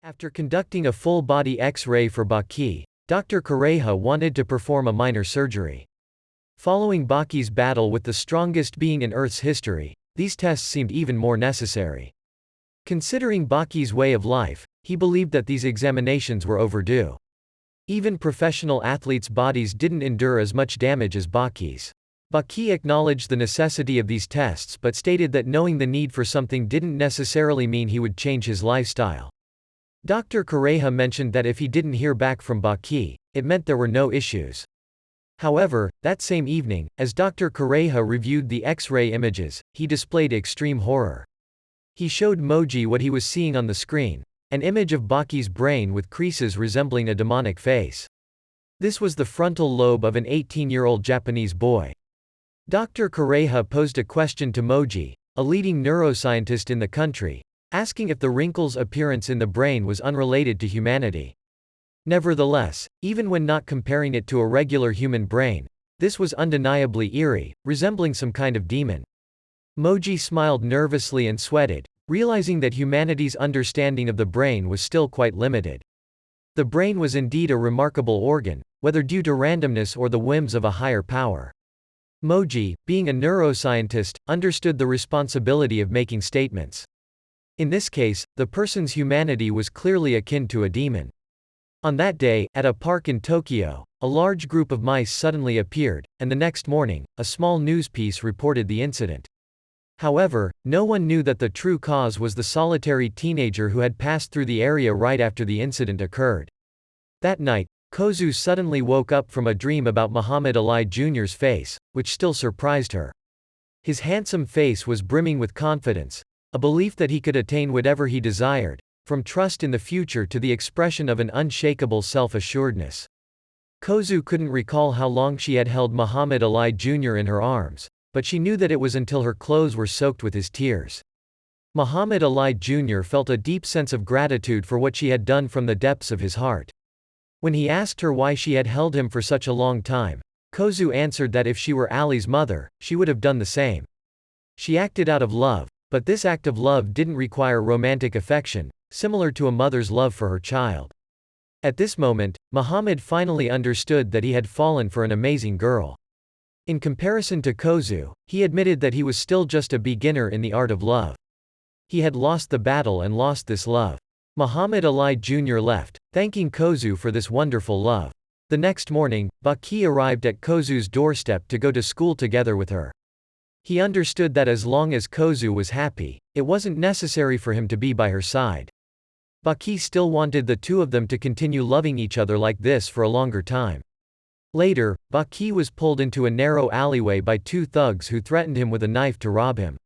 After conducting a full-body X-ray for Baki, Dr. Kureha wanted to perform a minor surgery. Following Baki's battle with the strongest being in Earth's history, these tests seemed even more necessary. Considering Baki's way of life, he believed that these examinations were overdue. Even professional athletes' bodies didn't endure as much damage as Baki's. Baki acknowledged the necessity of these tests but stated that knowing the need for something didn't necessarily mean he would change his lifestyle. Dr. Kureha mentioned that if he didn't hear back from Baki, it meant there were no issues. However, that same evening, as Dr. Kureha reviewed the X-ray images, he displayed extreme horror. He showed Moji what he was seeing on the screen, an image of Baki's brain with creases resembling a demonic face. This was the frontal lobe of an 18-year-old Japanese boy. Dr. Kureha posed a question to Moji, a leading neuroscientist in the country, asking if the wrinkles' appearance in the brain was unrelated to humanity. Nevertheless, even when not comparing it to a regular human brain, this was undeniably eerie, resembling some kind of demon. Moji smiled nervously and sweated, realizing that humanity's understanding of the brain was still quite limited. The brain was indeed a remarkable organ, whether due to randomness or the whims of a higher power. Moji, being a neuroscientist, understood the responsibility of making statements. In this case, the person's humanity was clearly akin to a demon. On that day, at a park in Tokyo, a large group of mice suddenly appeared, and the next morning, a small news piece reported the incident. However, no one knew that the true cause was the solitary teenager who had passed through the area right after the incident occurred. That night, Kozu suddenly woke up from a dream about Muhammad Ali Jr.'s face, which still surprised her. His handsome face was brimming with confidence, a belief that he could attain whatever he desired, from trust in the future to the expression of an unshakable self-assuredness. Kozu couldn't recall how long she had held Muhammad Ali Jr. in her arms, but she knew that it was until her clothes were soaked with his tears. Muhammad Ali Jr. felt a deep sense of gratitude for what she had done from the depths of his heart. When he asked her why she had held him for such a long time, Kozu answered that if she were Ali's mother, she would have done the same. She acted out of love, but this act of love didn't require romantic affection, similar to a mother's love for her child. At this moment, Muhammad finally understood that he had fallen for an amazing girl. In comparison to Kozu, he admitted that he was still just a beginner in the art of love. He had lost the battle and lost this love. Muhammad Ali Jr. left, thanking Kozu for this wonderful love. The next morning, Baki arrived at Kozu's doorstep to go to school together with her. He understood that as long as Kozu was happy, it wasn't necessary for him to be by her side. Baki still wanted the two of them to continue loving each other like this for a longer time. Later, Baki was pulled into a narrow alleyway by two thugs who threatened him with a knife to rob him.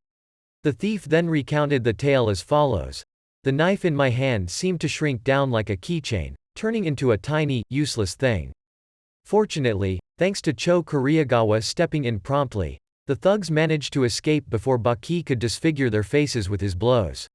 The thief then recounted the tale as follows: "The knife in my hand seemed to shrink down like a keychain, turning into a tiny, useless thing. Fortunately, thanks to Cho Kuriagawa stepping in promptly, the thugs managed to escape before Baki could disfigure their faces with his blows."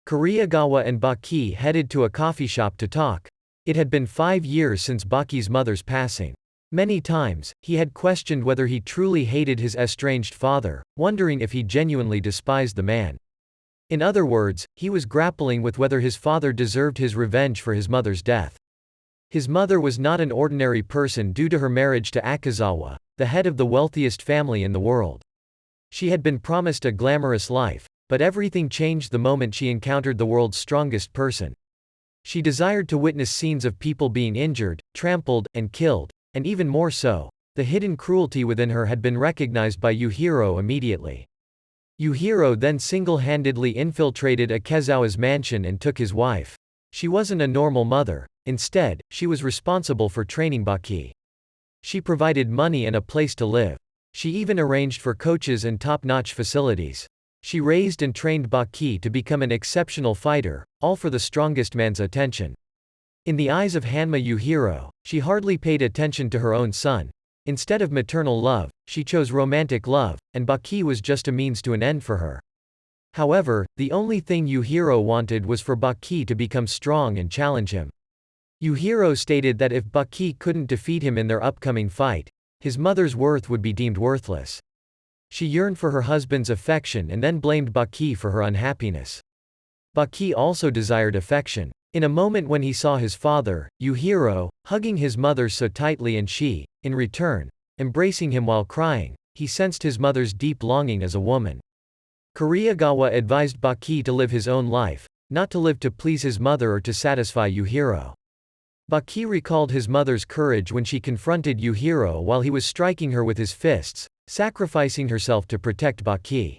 Kuriagawa and Baki headed to a coffee shop to talk. It had been 5 years since Baki's mother's passing. Many times, he had questioned whether he truly hated his estranged father, wondering if he genuinely despised the man. In other words, he was grappling with whether his father deserved his revenge for his mother's death. His mother was not an ordinary person due to her marriage to Akazawa, the head of the wealthiest family in the world. She had been promised a glamorous life, but everything changed the moment she encountered the world's strongest person. She desired to witness scenes of people being injured, trampled, and killed, and even more so, the hidden cruelty within her had been recognized by Yujiro immediately. Yujiro then single-handedly infiltrated Akazawa's mansion and took his wife. She wasn't a normal mother, instead, she was responsible for training Baki. She provided money and a place to live. She even arranged for coaches and top-notch facilities. She raised and trained Baki to become an exceptional fighter, all for the strongest man's attention. In the eyes of Hanma Yujiro, she hardly paid attention to her own son. Instead of maternal love, she chose romantic love, and Baki was just a means to an end for her. However, the only thing Yujiro wanted was for Baki to become strong and challenge him. Yujiro stated that if Baki couldn't defeat him in their upcoming fight, his mother's worth would be deemed worthless. She yearned for her husband's affection and then blamed Baki for her unhappiness. Baki also desired affection. In a moment when he saw his father, Yujiro, hugging his mother so tightly and she, in return, embracing him while crying, he sensed his mother's deep longing as a woman. Koreagawa advised Baki to live his own life, not to live to please his mother or to satisfy Yujiro. Baki recalled his mother's courage when she confronted Yujiro while he was striking her with his fists, sacrificing herself to protect Baki.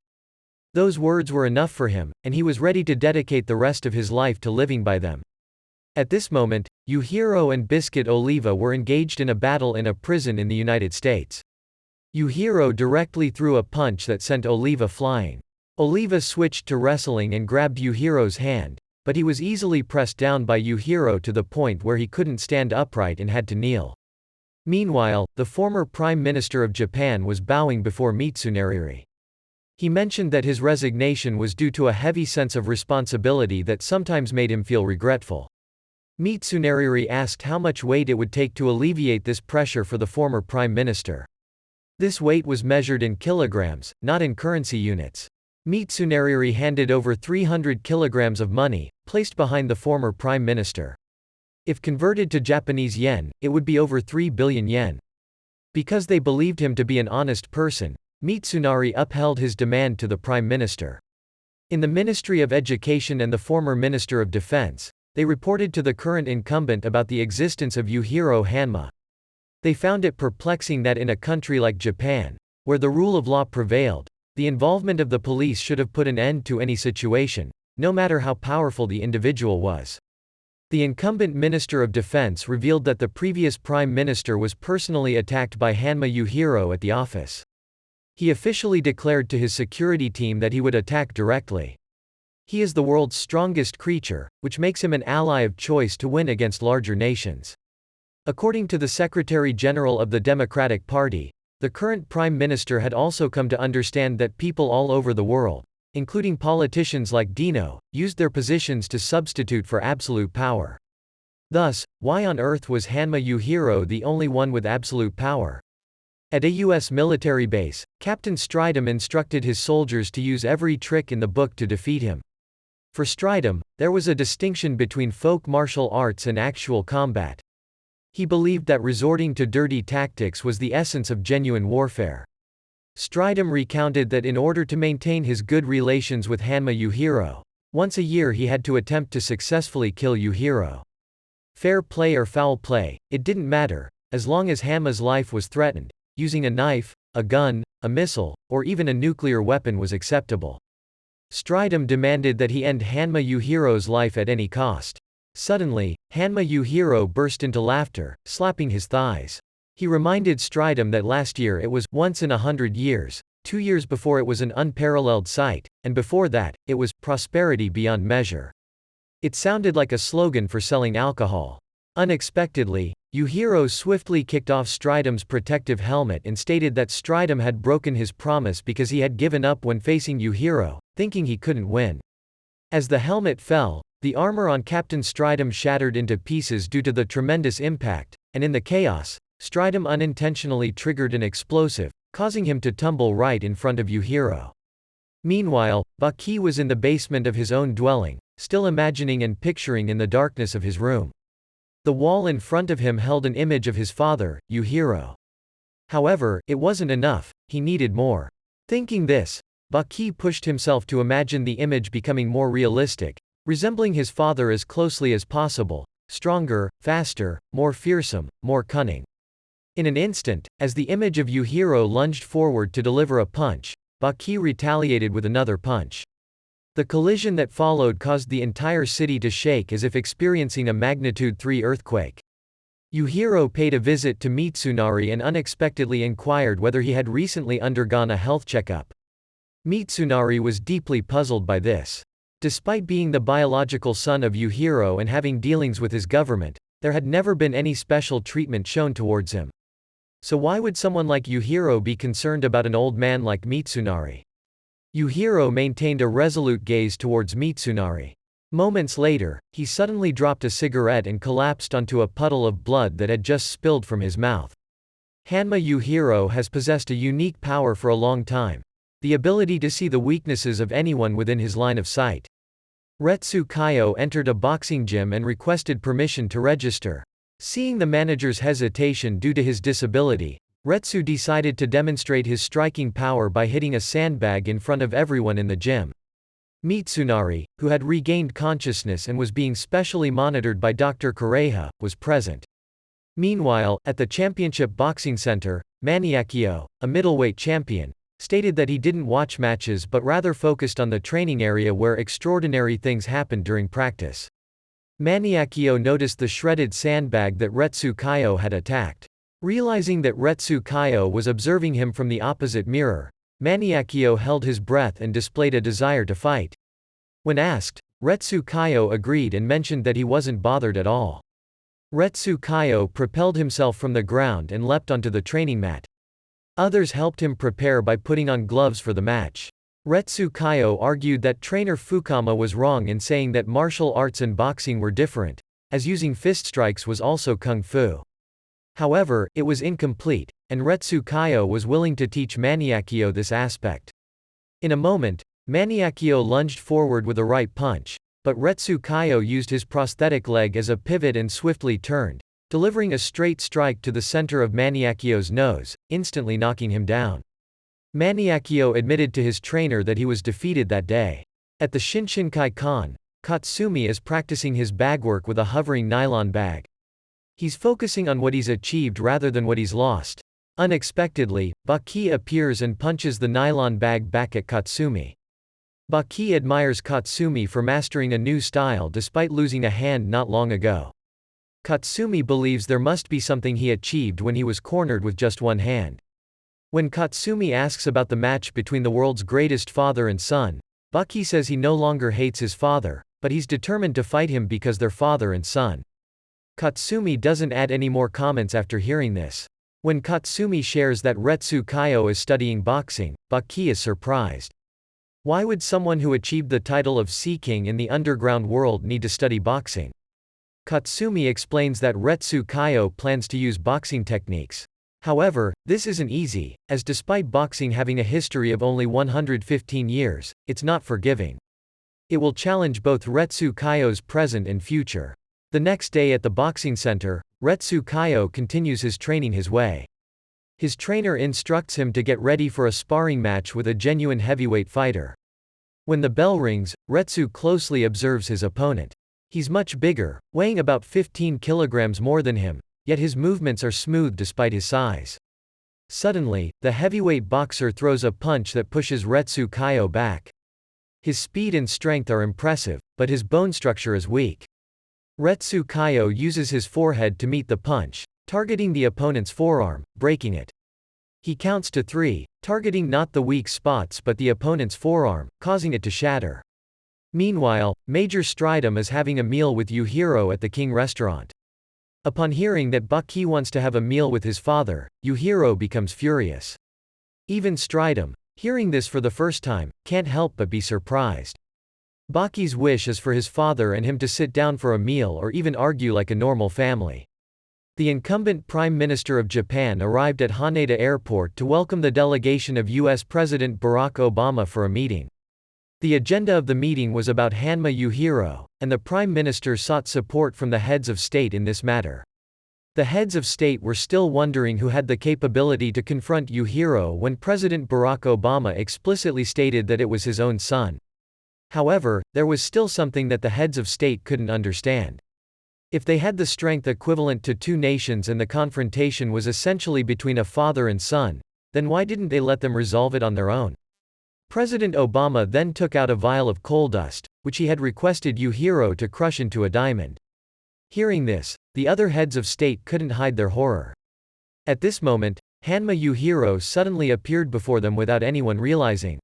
Those words were enough for him, and he was ready to dedicate the rest of his life to living by them. At this moment, Yujiro and Biscuit Oliva were engaged in a battle in a prison in the United States. Yujiro directly threw a punch that sent Oliva flying. Oliva switched to wrestling and grabbed Yuhiro's hand, but he was easily pressed down by Yujiro to the point where he couldn't stand upright and had to kneel. Meanwhile, the former Prime Minister of Japan was bowing before Mitsunari. He mentioned that his resignation was due to a heavy sense of responsibility that sometimes made him feel regretful. Mitsunari asked how much weight it would take to alleviate this pressure for the former Prime Minister. This weight was measured in kilograms, not in currency units. Mitsunari handed over 300 kilograms of money, placed behind the former Prime Minister. If converted to Japanese yen, it would be over 3 billion yen. Because they believed him to be an honest person, Mitsunari upheld his demand to the Prime Minister. In the Ministry of Education and the former Minister of Defense, they reported to the current incumbent about the existence of Yujiro Hanma. They found it perplexing that in a country like Japan, where the rule of law prevailed, the involvement of the police should have put an end to any situation, no matter how powerful the individual was. The incumbent Minister of Defense revealed that the previous Prime Minister was personally attacked by Hanma Yujiro at the office. He officially declared to his security team that he would attack directly. He is the world's strongest creature, which makes him an ally of choice to win against larger nations. According to the Secretary General of the Democratic Party, the current Prime Minister had also come to understand that people all over the world, including politicians like Dino, used their positions to substitute for absolute power. Thus, why on earth was Hanma Yujiro the only one with absolute power? At a U.S. military base, Captain Stridham instructed his soldiers to use every trick in the book to defeat him. For Stridham, there was a distinction between folk martial arts and actual combat. He believed that resorting to dirty tactics was the essence of genuine warfare. Stridham recounted that in order to maintain his good relations with Hanma Yujiro, once a year he had to attempt to successfully kill Yujiro. Fair play or foul play, it didn't matter, as long as Hanma's life was threatened. Using a knife, a gun, a missile, or even a nuclear weapon was acceptable. Stridham demanded that he end Hanma Yuhiro's life at any cost. Suddenly, Hanma Yujiro burst into laughter, slapping his thighs. He reminded Stridham that last year it was once in 100 years, 2 years before it was an unparalleled sight, and before that, it was prosperity beyond measure. It sounded like a slogan for selling alcohol. Unexpectedly, Yujiro swiftly kicked off Stridham's protective helmet and stated that Stridham had broken his promise because he had given up when facing Yujiro, thinking he couldn't win. As the helmet fell, the armor on Captain Stridham shattered into pieces due to the tremendous impact, and in the chaos, Stridham unintentionally triggered an explosive, causing him to tumble right in front of Yujiro. Meanwhile, Baki was in the basement of his own dwelling, still imagining and picturing in the darkness of his room. The wall in front of him held an image of his father, Yujiro. However, it wasn't enough, he needed more. Thinking this, Baki pushed himself to imagine the image becoming more realistic, resembling his father as closely as possible, stronger, faster, more fearsome, more cunning. In an instant, as the image of Yujiro lunged forward to deliver a punch, Baki retaliated with another punch. The collision that followed caused the entire city to shake as if experiencing a magnitude 3 earthquake. Yujiro paid a visit to Mitsunari and unexpectedly inquired whether he had recently undergone a health checkup. Mitsunari was deeply puzzled by this. Despite being the biological son of Yujiro and having dealings with his government, there had never been any special treatment shown towards him. So why would someone like Yujiro be concerned about an old man like Mitsunari? Yujiro maintained a resolute gaze towards Mitsunari. Moments later, he suddenly dropped a cigarette and collapsed onto a puddle of blood that had just spilled from his mouth. Hanma Yujiro has possessed a unique power for a long time: the ability to see the weaknesses of anyone within his line of sight. Retsu Kaio entered a boxing gym and requested permission to register. Seeing the manager's hesitation due to his disability, Retsu decided to demonstrate his striking power by hitting a sandbag in front of everyone in the gym. Mitsunari, who had regained consciousness and was being specially monitored by Dr. Kureha, was present. Meanwhile, at the championship boxing center, Maniakio, a middleweight champion, stated that he didn't watch matches but rather focused on the training area where extraordinary things happened during practice. Maniakio noticed the shredded sandbag that Retsu Kaio had attacked. Realizing that Retsu Kaio was observing him from the opposite mirror, Maniakio held his breath and displayed a desire to fight. When asked, Retsu Kaio agreed and mentioned that he wasn't bothered at all. Retsu Kaio propelled himself from the ground and leapt onto the training mat. Others helped him prepare by putting on gloves for the match. Retsu Kaio argued that trainer Fukama was wrong in saying that martial arts and boxing were different, as using fist strikes was also kung fu. However, it was incomplete, and Retsu Kaio was willing to teach Maniakio this aspect. In a moment, Maniakio lunged forward with a right punch, but Retsu Kaio used his prosthetic leg as a pivot and swiftly turned, delivering a straight strike to the center of Maniakio's nose, instantly knocking him down. Maniakio admitted to his trainer that he was defeated that day. At the Shinshinkai-kan, Katsumi is practicing his bagwork with a hovering nylon bag. He's focusing on what he's achieved rather than what he's lost. Unexpectedly, Baki appears and punches the nylon bag back at Katsumi. Baki admires Katsumi for mastering a new style despite losing a hand not long ago. Katsumi believes there must be something he achieved when he was cornered with just one hand. When Katsumi asks about the match between the world's greatest father and son, Baki says he no longer hates his father, but he's determined to fight him because they're father and son. Katsumi doesn't add any more comments after hearing this. When Katsumi shares that Retsu Kaio is studying boxing, Baki is surprised. Why would someone who achieved the title of Sea King in the underground world need to study boxing? Katsumi explains that Retsu Kaio plans to use boxing techniques. However, this isn't easy, as despite boxing having a history of only 115 years, it's not forgiving. It will challenge both Retsu Kaio's present and future. The next day at the boxing center, Retsu Kaio continues his training his way. His trainer instructs him to get ready for a sparring match with a genuine heavyweight fighter. When the bell rings, Retsu closely observes his opponent. He's much bigger, weighing about 15 kilograms more than him, yet his movements are smooth despite his size. Suddenly, the heavyweight boxer throws a punch that pushes Retsu Kaio back. His speed and strength are impressive, but his bone structure is weak. Retsu Kaio uses his forehead to meet the punch, targeting the opponent's forearm, breaking it. He counts to 3, targeting not the weak spots but the opponent's forearm, causing it to shatter. Meanwhile, Major Stridum is having a meal with Yujiro at the King restaurant. Upon hearing that Baki wants to have a meal with his father, Yujiro becomes furious. Even Stridum, hearing this for the first time, can't help but be surprised. Baki's wish is for his father and him to sit down for a meal or even argue like a normal family. The incumbent Prime Minister of Japan arrived at Haneda Airport to welcome the delegation of US President Barack Obama for a meeting. The agenda of the meeting was about Hanma Yujiro, and the Prime Minister sought support from the heads of state in this matter. The heads of state were still wondering who had the capability to confront Yujiro when President Barack Obama explicitly stated that it was his own son. However, there was still something that the heads of state couldn't understand. If they had the strength equivalent to 2 nations and the confrontation was essentially between a father and son, then why didn't they let them resolve it on their own? President Obama then took out a vial of coal dust, which he had requested Yujiro to crush into a diamond. Hearing this, the other heads of state couldn't hide their horror. At this moment, Hanma Yujiro suddenly appeared before them without anyone realizing.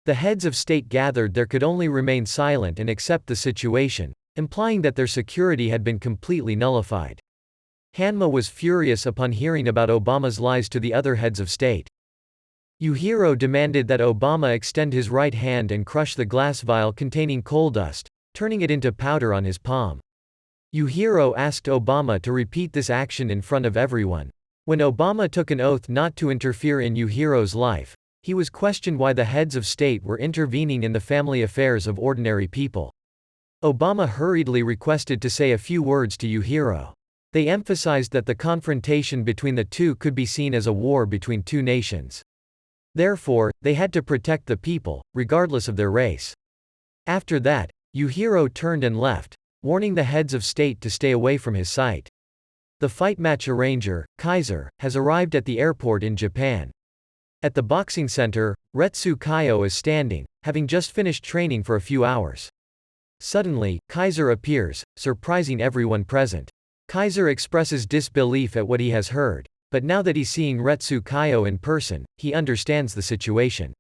The heads of state gathered there could only remain silent and accept the situation, implying that their security had been completely nullified. Hanma was furious upon hearing about Obama's lies to the other heads of state. Yujiro demanded that Obama extend his right hand and crush the glass vial containing coal dust, turning it into powder on his palm. Yujiro asked Obama to repeat this action in front of everyone. When Obama took an oath not to interfere in Yujiro's life, he was questioned why the heads of state were intervening in the family affairs of ordinary people. Obama hurriedly requested to say a few words to Yujiro. They emphasized that the confrontation between the two could be seen as a war between two nations. Therefore, they had to protect the people, regardless of their race. After that, Yujiro turned and left, warning the heads of state to stay away from his sight. The fight match arranger, Kaiser, has arrived at the airport in Japan. At the boxing center, Retsu Kaio is standing, having just finished training for a few hours. Suddenly, Kaiser appears, surprising everyone present. Kaiser expresses disbelief at what he has heard, but now that he's seeing Retsu Kaio in person, he understands the situation.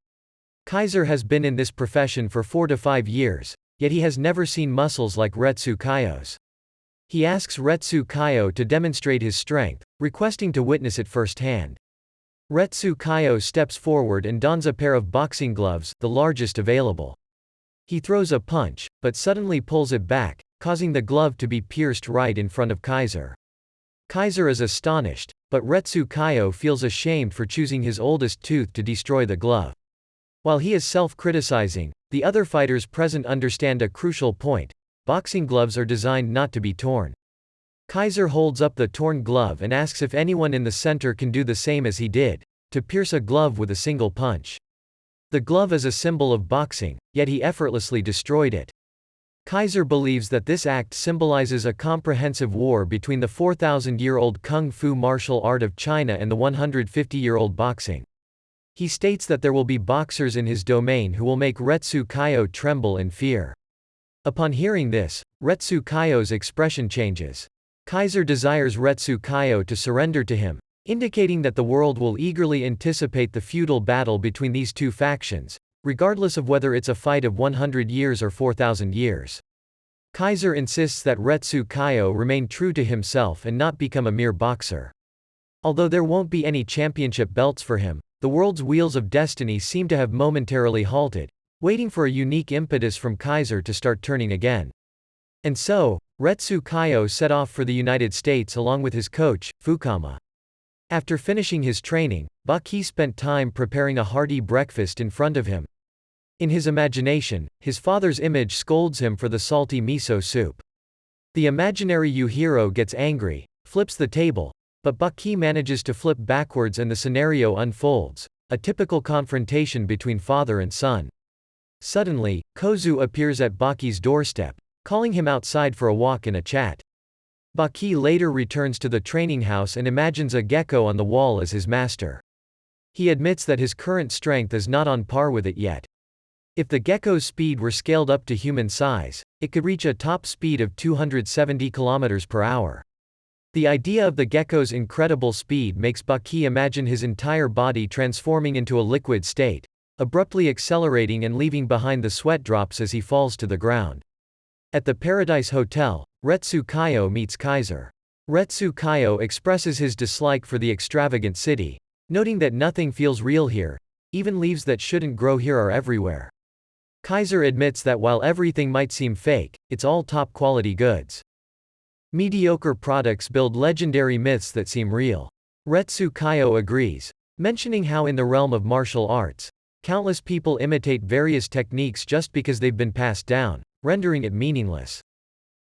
Kaiser has been in this profession for 4 to 5 years, yet he has never seen muscles like Retsu Kaio's. He asks Retsu Kaio to demonstrate his strength, requesting to witness it firsthand. Retsu Kaio steps forward and dons a pair of boxing gloves, the largest available. He throws a punch, but suddenly pulls it back, causing the glove to be pierced right in front of Kaiser. Kaiser is astonished, but Retsu Kaio feels ashamed for choosing his oldest tooth to destroy the glove. While he is self-criticizing, the other fighters present understand a crucial point: boxing gloves are designed not to be torn. Kaiser holds up the torn glove and asks if anyone in the center can do the same as he did, to pierce a glove with a single punch. The glove is a symbol of boxing, yet he effortlessly destroyed it. Kaiser believes that this act symbolizes a comprehensive war between the 4,000-year-old kung fu martial art of China and the 150-year-old boxing. He states that there will be boxers in his domain who will make Retsu Kaio tremble in fear. Upon hearing this, Retsu Kaio's expression changes. Kaiser desires Retsu Kaio to surrender to him, indicating that the world will eagerly anticipate the feudal battle between these two factions, regardless of whether it's a fight of 100 years or 4,000 years. Kaiser insists that Retsu Kaio remain true to himself and not become a mere boxer. Although there won't be any championship belts for him, the world's wheels of destiny seem to have momentarily halted, waiting for a unique impetus from Kaiser to start turning again. And so, Retsu Kaio set off for the United States along with his coach, Fukama. After finishing his training, Baki spent time preparing a hearty breakfast in front of him. In his imagination, his father's image scolds him for the salty miso soup. The imaginary Yujiro gets angry, flips the table, but Baki manages to flip backwards and the scenario unfolds, a typical confrontation between father and son. Suddenly, Kozu appears at Baki's doorstep, calling him outside for a walk and a chat. Baki later returns to the training house and imagines a gecko on the wall as his master. He admits that his current strength is not on par with it yet. If the gecko's speed were scaled up to human size, it could reach a top speed of 270 km per hour. The idea of the gecko's incredible speed makes Baki imagine his entire body transforming into a liquid state, abruptly accelerating and leaving behind the sweat drops as he falls to the ground. At the Paradise Hotel, Retsu Kaio meets Kaiser. Retsu Kaio expresses his dislike for the extravagant city, noting that nothing feels real here, even leaves that shouldn't grow here are everywhere. Kaiser admits that while everything might seem fake, it's all top-quality goods. Mediocre products build legendary myths that seem real. Retsu Kaio agrees, mentioning how in the realm of martial arts, countless people imitate various techniques just because they've been passed down, rendering it meaningless.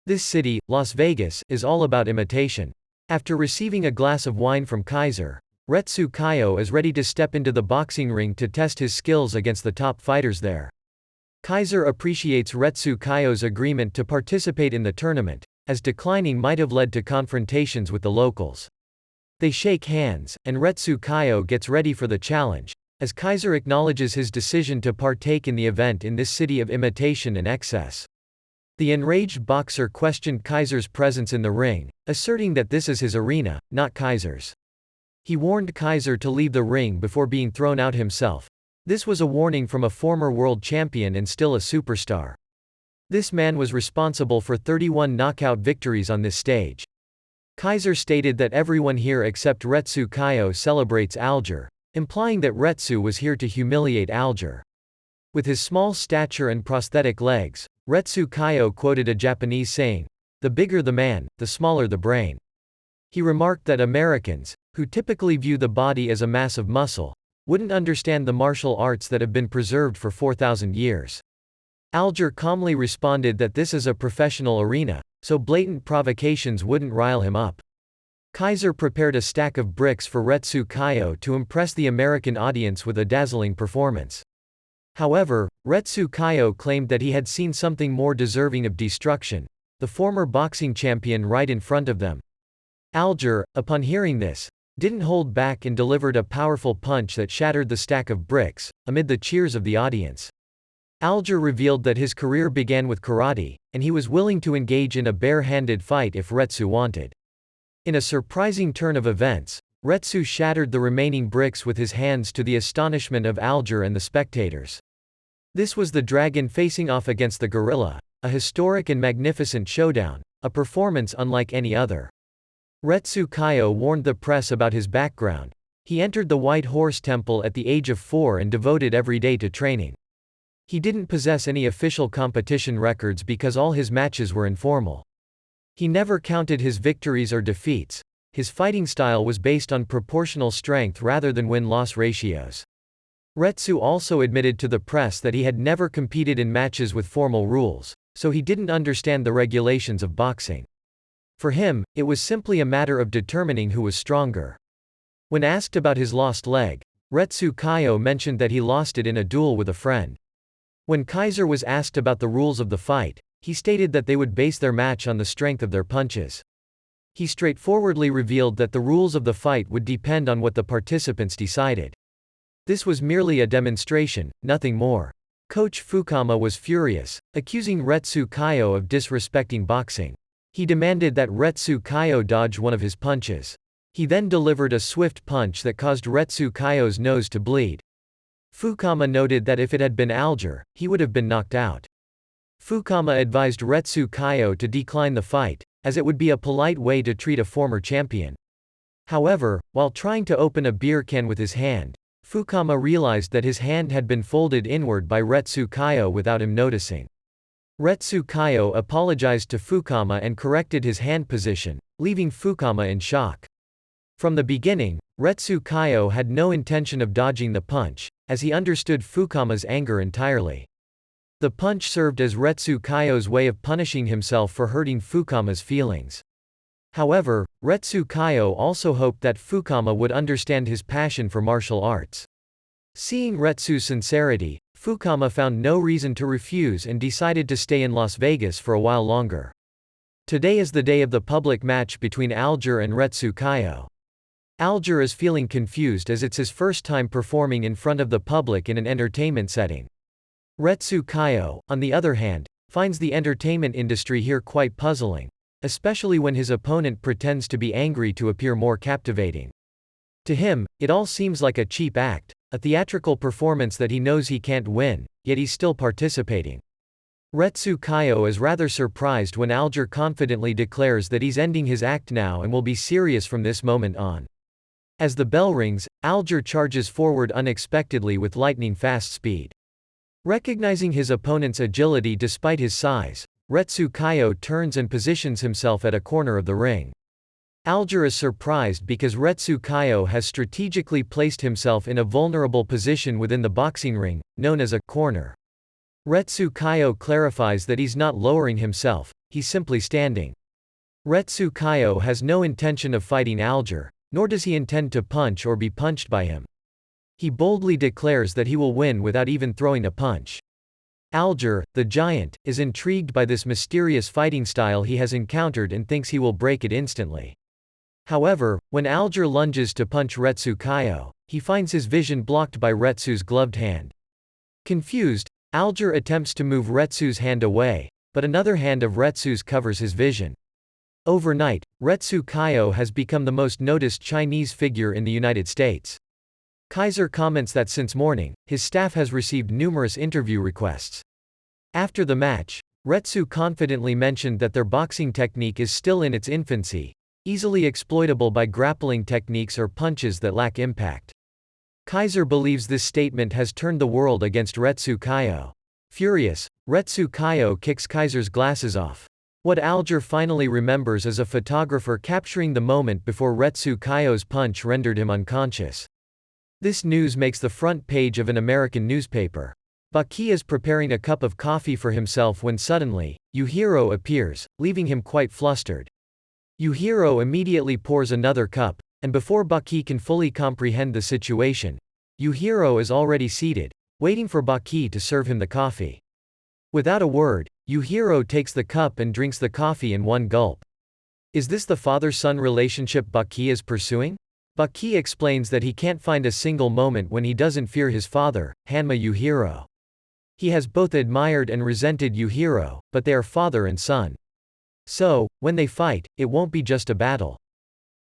This city, Las Vegas, is all about imitation. After receiving a glass of wine from Kaiser, Retsu Kaio is ready to step into the boxing ring to test his skills against the top fighters there. Kaiser appreciates Retsu Kaio's agreement to participate in the tournament, as declining might have led to confrontations with the locals. They shake hands, and Retsu Kaio gets ready for the challenge, as Kaiser acknowledges his decision to partake in the event in this city of imitation and excess. The enraged boxer questioned Kaiser's presence in the ring, asserting that this is his arena, not Kaiser's. He warned Kaiser to leave the ring before being thrown out himself. This was a warning from a former world champion and still a superstar. This man was responsible for 31 knockout victories on this stage. Kaiser stated that everyone here except Retsu Kaio celebrates Alger, implying that Retsu was here to humiliate Alger. With his small stature and prosthetic legs, Retsu Kaio quoted a Japanese saying, "The bigger the man, the smaller the brain." He remarked that Americans, who typically view the body as a mass of muscle, wouldn't understand the martial arts that have been preserved for 4,000 years. Alger calmly responded that this is a professional arena, so blatant provocations wouldn't rile him up. Kaiser prepared a stack of bricks for Retsu Kaio to impress the American audience with a dazzling performance. However, Retsu Kaio claimed that he had seen something more deserving of destruction, the former boxing champion right in front of them. Alger, upon hearing this, didn't hold back and delivered a powerful punch that shattered the stack of bricks, amid the cheers of the audience. Alger revealed that his career began with karate, and he was willing to engage in a bare-handed fight if Retsu wanted. In a surprising turn of events, Retsu shattered the remaining bricks with his hands to the astonishment of Alger and the spectators. This was the dragon facing off against the gorilla, a historic and magnificent showdown, a performance unlike any other. Retsu Kaio warned the press about his background. He entered the White Horse Temple at the age of 4 and devoted every day to training. He didn't possess any official competition records because all his matches were informal. He never counted his victories or defeats. His fighting style was based on proportional strength rather than win-loss ratios. Retsu also admitted to the press that he had never competed in matches with formal rules, so he didn't understand the regulations of boxing. For him, it was simply a matter of determining who was stronger. When asked about his lost leg, Retsu Kaio mentioned that he lost it in a duel with a friend. When Kaiser was asked about the rules of the fight, he stated that they would base their match on the strength of their punches. He straightforwardly revealed that the rules of the fight would depend on what the participants decided. This was merely a demonstration, nothing more. Coach Fukama was furious, accusing Retsu Kaio of disrespecting boxing. He demanded that Retsu Kaio dodge one of his punches. He then delivered a swift punch that caused Retsu Kaio's nose to bleed. Fukama noted that if it had been Alger, he would have been knocked out. Fukama advised Retsu Kaio to decline the fight, as it would be a polite way to treat a former champion. However, while trying to open a beer can with his hand, Fukama realized that his hand had been folded inward by Retsu Kaio without him noticing. Retsu Kaio apologized to Fukama and corrected his hand position, leaving Fukama in shock. From the beginning, Retsu Kaio had no intention of dodging the punch, as he understood Fukama's anger entirely. The punch served as Retsu Kaio's way of punishing himself for hurting Fukama's feelings. However, Retsu Kaio also hoped that Fukama would understand his passion for martial arts. Seeing Retsu's sincerity, Fukama found no reason to refuse and decided to stay in Las Vegas for a while longer. Today is the day of the public match between Alger and Retsu Kaio. Alger is feeling confused as it's his first time performing in front of the public in an entertainment setting. Retsu Kaio, on the other hand, finds the entertainment industry here quite puzzling, especially when his opponent pretends to be angry to appear more captivating. To him, it all seems like a cheap act, a theatrical performance that he knows he can't win, yet he's still participating. Retsu Kaio is rather surprised when Alger confidently declares that he's ending his act now and will be serious from this moment on. As the bell rings, Alger charges forward unexpectedly with lightning-fast speed. Recognizing his opponent's agility despite his size, Retsu Kaio turns and positions himself at a corner of the ring. Alger is surprised because Retsu Kaio has strategically placed himself in a vulnerable position within the boxing ring, known as a corner. Retsu Kaio clarifies that he's not lowering himself, he's simply standing. Retsu Kaio has no intention of fighting Alger, nor does he intend to punch or be punched by him. He boldly declares that he will win without even throwing a punch. Alger, the giant, is intrigued by this mysterious fighting style he has encountered and thinks he will break it instantly. However, when Alger lunges to punch Retsu Kaio, he finds his vision blocked by Retsu's gloved hand. Confused, Alger attempts to move Retsu's hand away, but another hand of Retsu's covers his vision. Overnight, Retsu Kaio has become the most noticed Chinese figure in the United States. Kaiser comments that since morning, his staff has received numerous interview requests. After the match, Retsu confidently mentioned that their boxing technique is still in its infancy, easily exploitable by grappling techniques or punches that lack impact. Kaiser believes this statement has turned the world against Retsu Kaio. Furious, Retsu Kaio kicks Kaiser's glasses off. What Alger finally remembers is a photographer capturing the moment before Retsu Kaio's punch rendered him unconscious. This news makes the front page of an American newspaper. Baki is preparing a cup of coffee for himself when suddenly, Yujiro appears, leaving him quite flustered. Yujiro immediately pours another cup, and before Baki can fully comprehend the situation, Yujiro is already seated, waiting for Baki to serve him the coffee. Without a word, Yujiro takes the cup and drinks the coffee in one gulp. Is this the father-son relationship Baki is pursuing? Baki explains that he can't find a single moment when he doesn't fear his father, Hanma Yujiro. He has both admired and resented Yujiro, but they are father and son. So, when they fight, it won't be just a battle.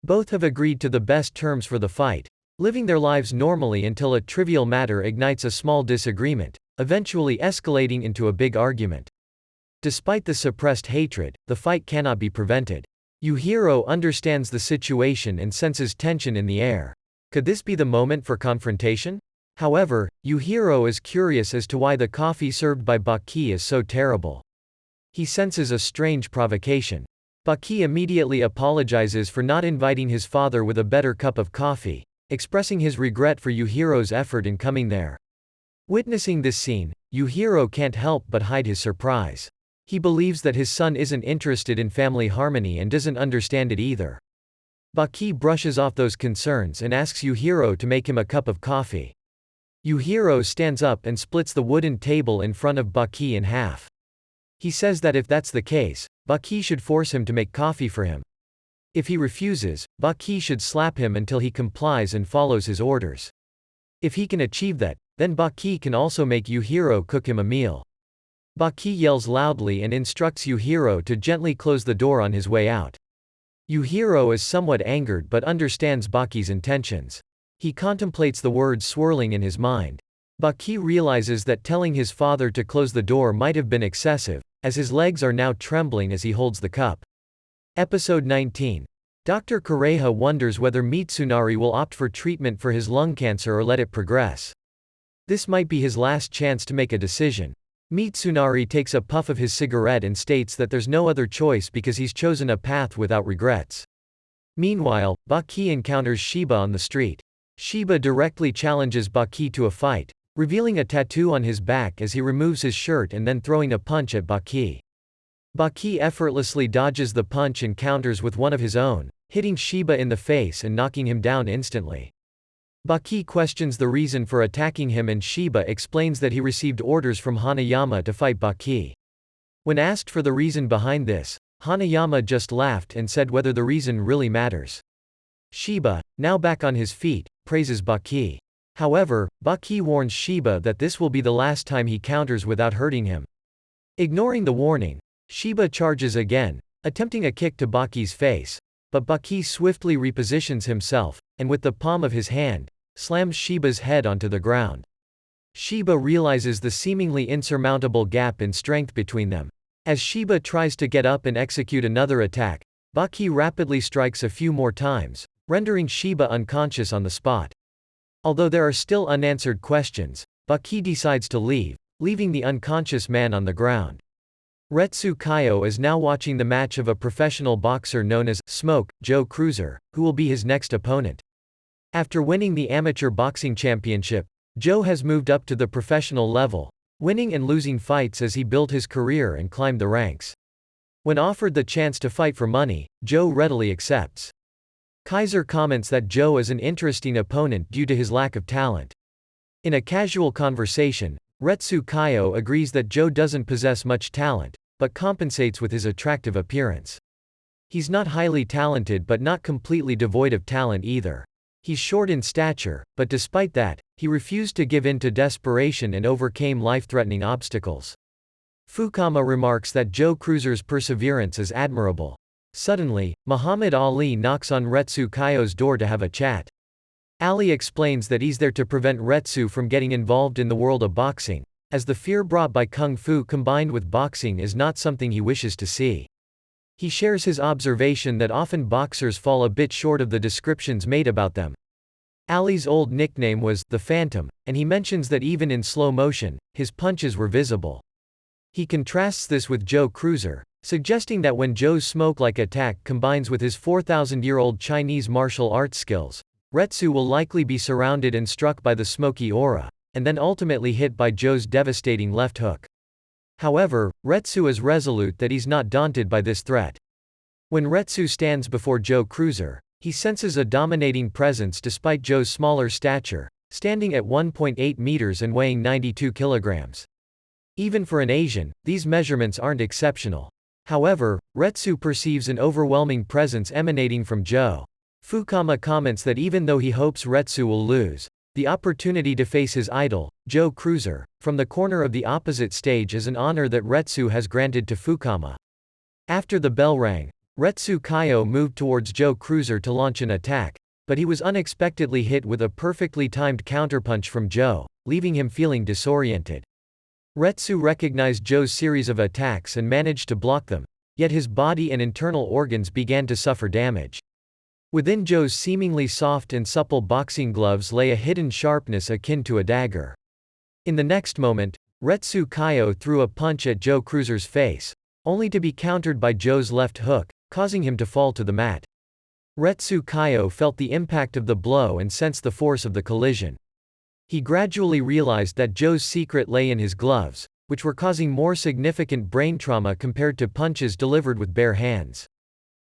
Both have agreed to the best terms for the fight, living their lives normally until a trivial matter ignites a small disagreement, eventually escalating into a big argument. Despite the suppressed hatred, the fight cannot be prevented. Yujiro understands the situation and senses tension in the air. Could this be the moment for confrontation? However, Yujiro is curious as to why the coffee served by Baki is so terrible. He senses a strange provocation. Baki immediately apologizes for not inviting his father with a better cup of coffee, expressing his regret for Yujiro's effort in coming there. Witnessing this scene, Yujiro can't help but hide his surprise. He believes that his son isn't interested in family harmony and doesn't understand it either. Baki brushes off those concerns and asks Yujiro to make him a cup of coffee. Yujiro stands up and splits the wooden table in front of Baki in half. He says that if that's the case, Baki should force him to make coffee for him. If he refuses, Baki should slap him until he complies and follows his orders. If he can achieve that, then Baki can also make Yujiro cook him a meal. Baki yells loudly and instructs Yujiro to gently close the door on his way out. Yujiro is somewhat angered but understands Baki's intentions. He contemplates the words swirling in his mind. Baki realizes that telling his father to close the door might have been excessive, as his legs are now trembling as he holds the cup. Episode 19. Dr. Kureha wonders whether Mitsunari will opt for treatment for his lung cancer or let it progress. This might be his last chance to make a decision. Mitsunari takes a puff of his cigarette and states that there's no other choice because he's chosen a path without regrets. Meanwhile, Baki encounters Shiba on the street. Shiba directly challenges Baki to a fight, revealing a tattoo on his back as he removes his shirt and then throwing a punch at Baki. Baki effortlessly dodges the punch and counters with one of his own, hitting Shiba in the face and knocking him down instantly. Baki questions the reason for attacking him and Shiba explains that he received orders from Hanayama to fight Baki. When asked for the reason behind this, Hanayama just laughed and said whether the reason really matters. Shiba, now back on his feet, praises Baki. However, Baki warns Shiba that this will be the last time he counters without hurting him. Ignoring the warning, Shiba charges again, attempting a kick to Baki's face, but Baki swiftly repositions himself, and with the palm of his hand, slams Shiba's head onto the ground. Shiba realizes the seemingly insurmountable gap in strength between them. As Shiba tries to get up and execute another attack, Baki rapidly strikes a few more times, rendering Shiba unconscious on the spot. Although there are still unanswered questions, Baki decides to leave, leaving the unconscious man on the ground. Retsu Kaio is now watching the match of a professional boxer known as Smoke, Joe Cruiser, who will be his next opponent. After winning the amateur boxing championship, Joe has moved up to the professional level, winning and losing fights as he built his career and climbed the ranks. When offered the chance to fight for money, Joe readily accepts. Kaiser comments that Joe is an interesting opponent due to his lack of talent. In a casual conversation, Retsu Kaio agrees that Joe doesn't possess much talent, but compensates with his attractive appearance. He's not highly talented but not completely devoid of talent either. He's short in stature, but despite that, he refused to give in to desperation and overcame life-threatening obstacles. Fukama remarks that Joe Cruiser's perseverance is admirable. Suddenly, Muhammad Ali knocks on Retsu Kaio's door to have a chat. Ali explains that he's there to prevent Retsu from getting involved in the world of boxing, as the fear brought by kung fu combined with boxing is not something he wishes to see. He shares his observation that often boxers fall a bit short of the descriptions made about them. Ali's old nickname was the Phantom, and he mentions that even in slow motion, his punches were visible. He contrasts this with Joe Cruiser, suggesting that when Joe's smoke-like attack combines with his 4,000-year-old Chinese martial arts skills, Retsu will likely be surrounded and struck by the smoky aura, and then ultimately hit by Joe's devastating left hook. However, Retsu is resolute that he's not daunted by this threat. When Retsu stands before Joe Cruiser, he senses a dominating presence despite Joe's smaller stature, standing at 1.8 meters and weighing 92 kilograms. Even for an Asian, these measurements aren't exceptional. However, Retsu perceives an overwhelming presence emanating from Joe. Fukama comments that even though he hopes Retsu will lose, the opportunity to face his idol, Joe Cruiser, from the corner of the opposite stage is an honor that Retsu has granted to Fukama. After the bell rang, Retsu Kaio moved towards Joe Cruiser to launch an attack, but he was unexpectedly hit with a perfectly timed counterpunch from Joe, leaving him feeling disoriented. Retsu recognized Joe's series of attacks and managed to block them, yet his body and internal organs began to suffer damage. Within Joe's seemingly soft and supple boxing gloves lay a hidden sharpness akin to a dagger. In the next moment, Retsu Kaio threw a punch at Joe Cruiser's face, only to be countered by Joe's left hook, causing him to fall to the mat. Retsu Kaio felt the impact of the blow and sensed the force of the collision. He gradually realized that Joe's secret lay in his gloves, which were causing more significant brain trauma compared to punches delivered with bare hands.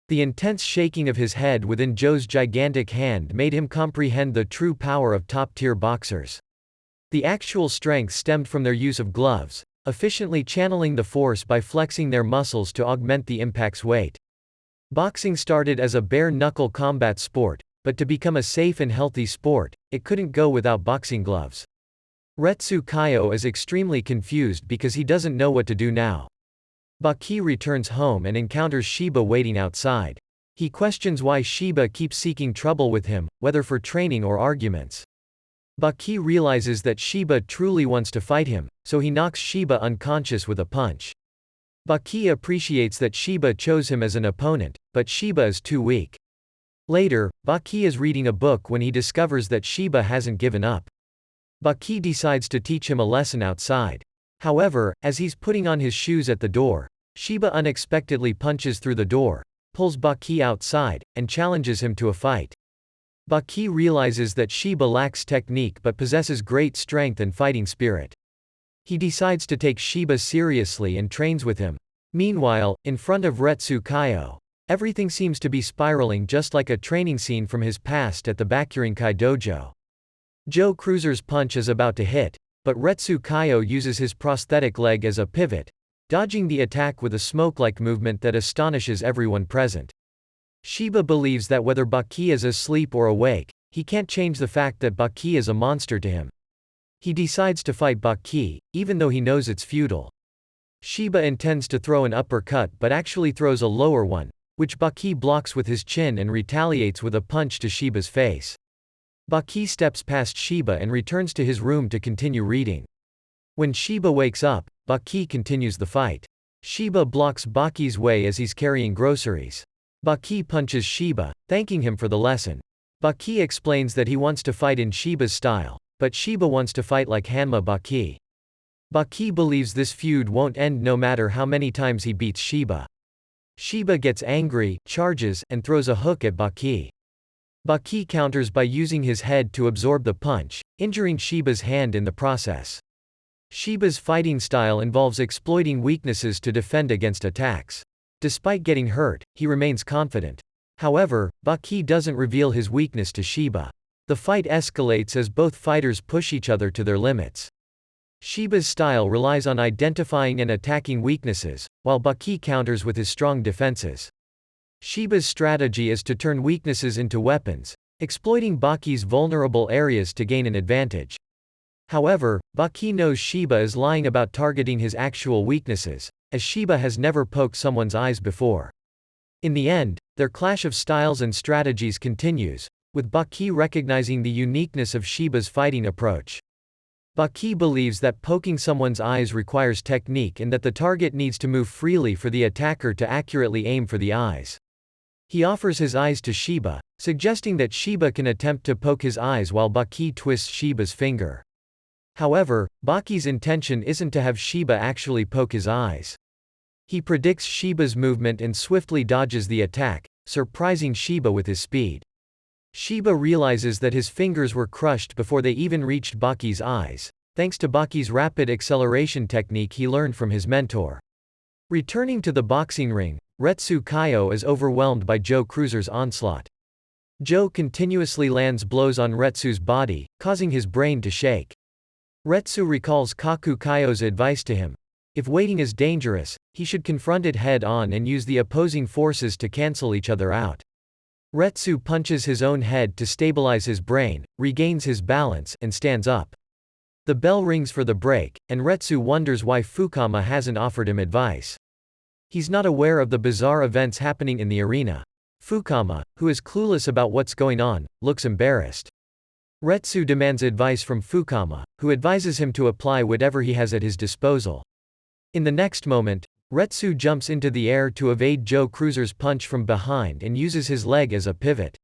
The intense shaking of his head within Joe's gigantic hand made him comprehend the true power of top-tier boxers. The actual strength stemmed from their use of gloves, efficiently channeling the force by flexing their muscles to augment the impact's weight. Boxing started as a bare-knuckle combat sport, but to become a safe and healthy sport, it couldn't go without boxing gloves. Retsu Kaio is extremely confused because he doesn't know what to do now. Baki returns home and encounters Shiba waiting outside. He questions why Shiba keeps seeking trouble with him, whether for training or arguments. Baki realizes that Shiba truly wants to fight him, so he knocks Shiba unconscious with a punch. Baki appreciates that Shiba chose him as an opponent, but Shiba is too weak. Later, Baki is reading a book when he discovers that Shiba hasn't given up. Baki decides to teach him a lesson outside. However, as he's putting on his shoes at the door, Shiba unexpectedly punches through the door, pulls Baki outside, and challenges him to a fight. Baki realizes that Shiba lacks technique but possesses great strength and fighting spirit. He decides to take Shiba seriously and trains with him. Meanwhile, in front of Retsu Kaio, everything seems to be spiraling just like a training scene from his past at the Bakurinkai dojo. Joe Cruiser's punch is about to hit, but Retsu Kaio uses his prosthetic leg as a pivot, dodging the attack with a smoke-like movement that astonishes everyone present. Shiba believes that whether Baki is asleep or awake, he can't change the fact that Baki is a monster to him. He decides to fight Baki, even though he knows it's futile. Shiba intends to throw an uppercut but actually throws a lower one, which Baki blocks with his chin and retaliates with a punch to Shiba's face. Baki steps past Shiba and returns to his room to continue reading. When Shiba wakes up, Baki continues the fight. Shiba blocks Baki's way as he's carrying groceries. Baki punches Shiba, thanking him for the lesson. Baki explains that he wants to fight in Shiba's style, but Shiba wants to fight like Hanma Baki. Baki believes this feud won't end no matter how many times he beats Shiba. Shiba gets angry, charges, and throws a hook at Baki. Baki counters by using his head to absorb the punch, injuring Shiba's hand in the process. Shiba's fighting style involves exploiting weaknesses to defend against attacks. Despite getting hurt, he remains confident. However, Baki doesn't reveal his weakness to Shiba. The fight escalates as both fighters push each other to their limits. Shiba's style relies on identifying and attacking weaknesses, while Baki counters with his strong defenses. Shiba's strategy is to turn weaknesses into weapons, exploiting Baki's vulnerable areas to gain an advantage. However, Baki knows Shiba is lying about targeting his actual weaknesses, as Shiba has never poked someone's eyes before. In the end, their clash of styles and strategies continues, with Baki recognizing the uniqueness of Shiba's fighting approach. Baki believes that poking someone's eyes requires technique and that the target needs to move freely for the attacker to accurately aim for the eyes. He offers his eyes to Shiba, suggesting that Shiba can attempt to poke his eyes while Baki twists Shiba's finger. However, Baki's intention isn't to have Shiba actually poke his eyes. He predicts Shiba's movement and swiftly dodges the attack, surprising Shiba with his speed. Shiba realizes that his fingers were crushed before they even reached Baki's eyes, thanks to Baki's rapid acceleration technique he learned from his mentor. Returning to the boxing ring, Retsu Kaio is overwhelmed by Joe Cruiser's onslaught. Joe continuously lands blows on Retsu's body, causing his brain to shake. Retsu recalls Kaku Kaio's advice to him. If waiting is dangerous, he should confront it head-on and use the opposing forces to cancel each other out. Retsu punches his own head to stabilize his brain, regains his balance, and stands up. The bell rings for the break, and Retsu wonders why Fukama hasn't offered him advice. He's not aware of the bizarre events happening in the arena. Fukama, who is clueless about what's going on, looks embarrassed. Retsu demands advice from Fukama, who advises him to apply whatever he has at his disposal. In the next moment, Retsu jumps into the air to evade Joe Cruiser's punch from behind and uses his leg as a pivot.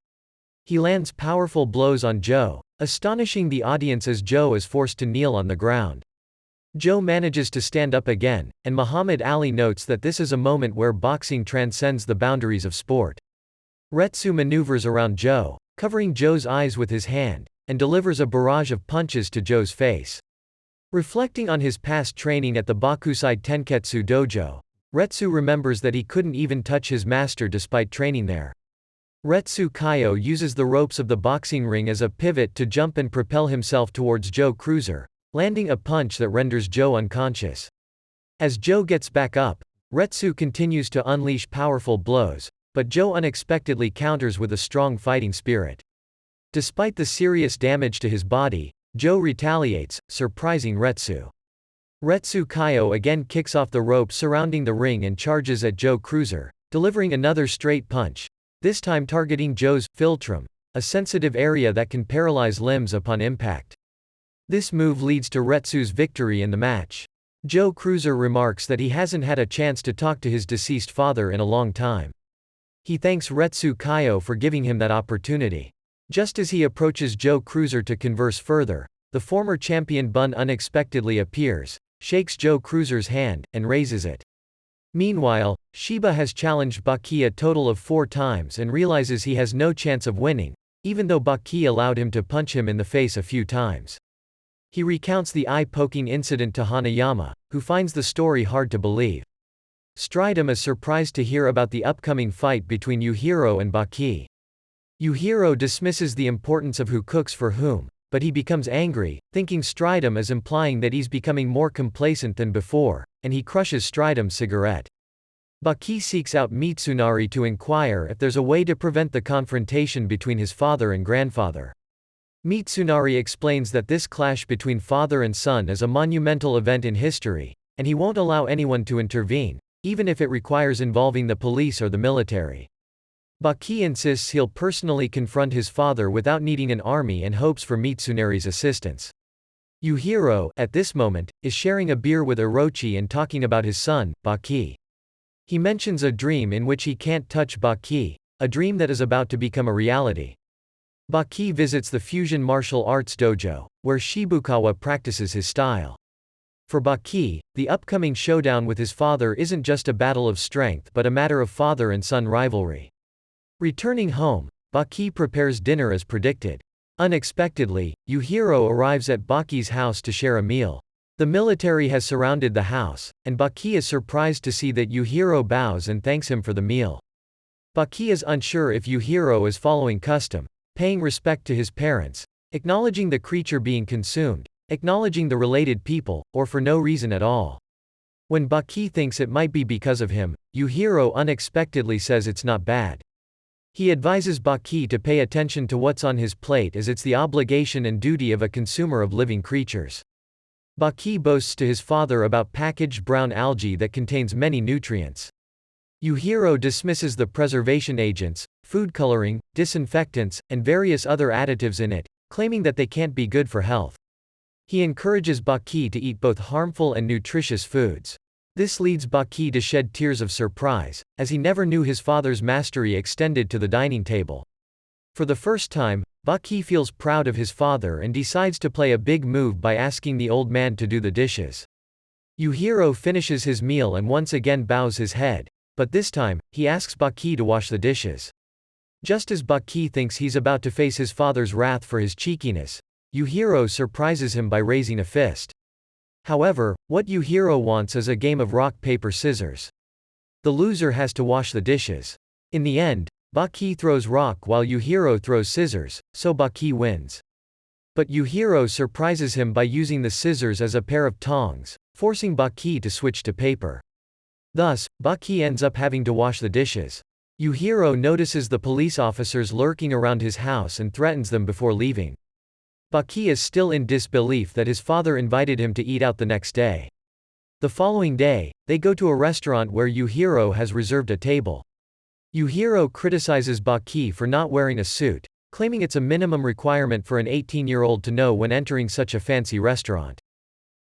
He lands powerful blows on Joe, astonishing the audience as Joe is forced to kneel on the ground. Joe manages to stand up again, and Muhammad Ali notes that this is a moment where boxing transcends the boundaries of sport. Retsu maneuvers around Joe, covering Joe's eyes with his hand, and delivers a barrage of punches to Joe's face. Reflecting on his past training at the Bakusai Tenketsu dojo, Retsu remembers that he couldn't even touch his master despite training there. Retsu Kaio uses the ropes of the boxing ring as a pivot to jump and propel himself towards Joe Cruiser, landing a punch that renders Joe unconscious. As Joe gets back up, Retsu continues to unleash powerful blows, but Joe unexpectedly counters with a strong fighting spirit. Despite the serious damage to his body, Joe retaliates, surprising Retsu. Retsu Kaio again kicks off the rope surrounding the ring and charges at Joe Cruiser, delivering another straight punch, this time targeting Joe's philtrum, a sensitive area that can paralyze limbs upon impact. This move leads to Retsu's victory in the match. Joe Cruiser remarks that he hasn't had a chance to talk to his deceased father in a long time. He thanks Retsu Kaio for giving him that opportunity. Just as he approaches Joe Cruiser to converse further, the former champion Bun unexpectedly appears, shakes Joe Cruiser's hand, and raises it. Meanwhile, Shiba has challenged Baki a total of 4 times and realizes he has no chance of winning, even though Baki allowed him to punch him in the face a few times. He recounts the eye-poking incident to Hanayama, who finds the story hard to believe. Stridum is surprised to hear about the upcoming fight between Yujiro and Baki. Yujiro dismisses the importance of who cooks for whom, but he becomes angry, thinking Stridum is implying that he's becoming more complacent than before, and he crushes Stridum's cigarette. Baki seeks out Mitsunari to inquire if there's a way to prevent the confrontation between his father and grandfather. Mitsunari explains that this clash between father and son is a monumental event in history, and he won't allow anyone to intervene, even if it requires involving the police or the military. Baki insists he'll personally confront his father without needing an army and hopes for Mitsunari's assistance. Yujiro, at this moment, is sharing a beer with Orochi and talking about his son, Baki. He mentions a dream in which he can't touch Baki, a dream that is about to become a reality. Baki visits the fusion martial arts dojo, where Shibukawa practices his style. For Baki, the upcoming showdown with his father isn't just a battle of strength but a matter of father and son rivalry. Returning home, Baki prepares dinner as predicted. Unexpectedly, Yujiro arrives at Baki's house to share a meal. The military has surrounded the house, and Baki is surprised to see that Yujiro bows and thanks him for the meal. Baki is unsure if Yujiro is following custom, paying respect to his parents, acknowledging the creature being consumed, acknowledging the related people, or for no reason at all. When Baki thinks it might be because of him, Yujiro unexpectedly says it's not bad. He advises Baki to pay attention to what's on his plate as it's the obligation and duty of a consumer of living creatures. Baki boasts to his father about packaged brown algae that contains many nutrients. Yujiro dismisses the preservation agents, food coloring, disinfectants, and various other additives in it, claiming that they can't be good for health. He encourages Baki to eat both harmful and nutritious foods. This leads Baki to shed tears of surprise, as he never knew his father's mastery extended to the dining table. For the first time, Baki feels proud of his father and decides to play a big move by asking the old man to do the dishes. Yujiro finishes his meal and once again bows his head, but this time, he asks Baki to wash the dishes. Just as Baki thinks he's about to face his father's wrath for his cheekiness, Yujiro surprises him by raising a fist. However, what Yujiro wants is a game of rock paper scissors. The loser has to wash the dishes. In the end, Baki throws rock while Yujiro throws scissors, so Baki wins. But Yujiro surprises him by using the scissors as a pair of tongs, forcing Baki to switch to paper. Thus, Baki ends up having to wash the dishes. Yujiro notices the police officers lurking around his house and threatens them before leaving. Baki is still in disbelief that his father invited him to eat out the next day. The following day, they go to a restaurant where Yujiro has reserved a table. Yujiro criticizes Baki for not wearing a suit, claiming it's a minimum requirement for an 18-year-old to know when entering such a fancy restaurant.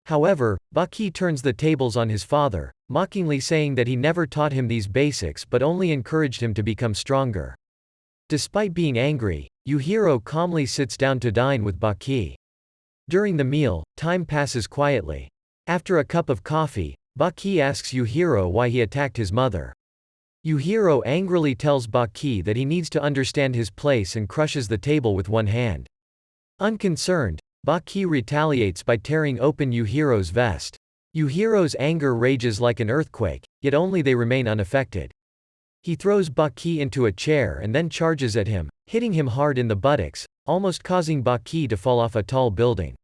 However, Baki turns the tables on his father, mockingly saying that he never taught him these basics but only encouraged him to become stronger. Despite being angry, Yujiro calmly sits down to dine with Baki. During the meal, time passes quietly. After a cup of coffee, Baki asks Yujiro why he attacked his mother. Yujiro angrily tells Baki that he needs to understand his place and crushes the table with one hand. Unconcerned, Baki retaliates by tearing open Yujiro's vest. Yujiro's anger rages like an earthquake, yet only they remain unaffected. He throws Baki into a chair and then charges at him, hitting him hard in the buttocks, almost causing Baki to fall off a tall building.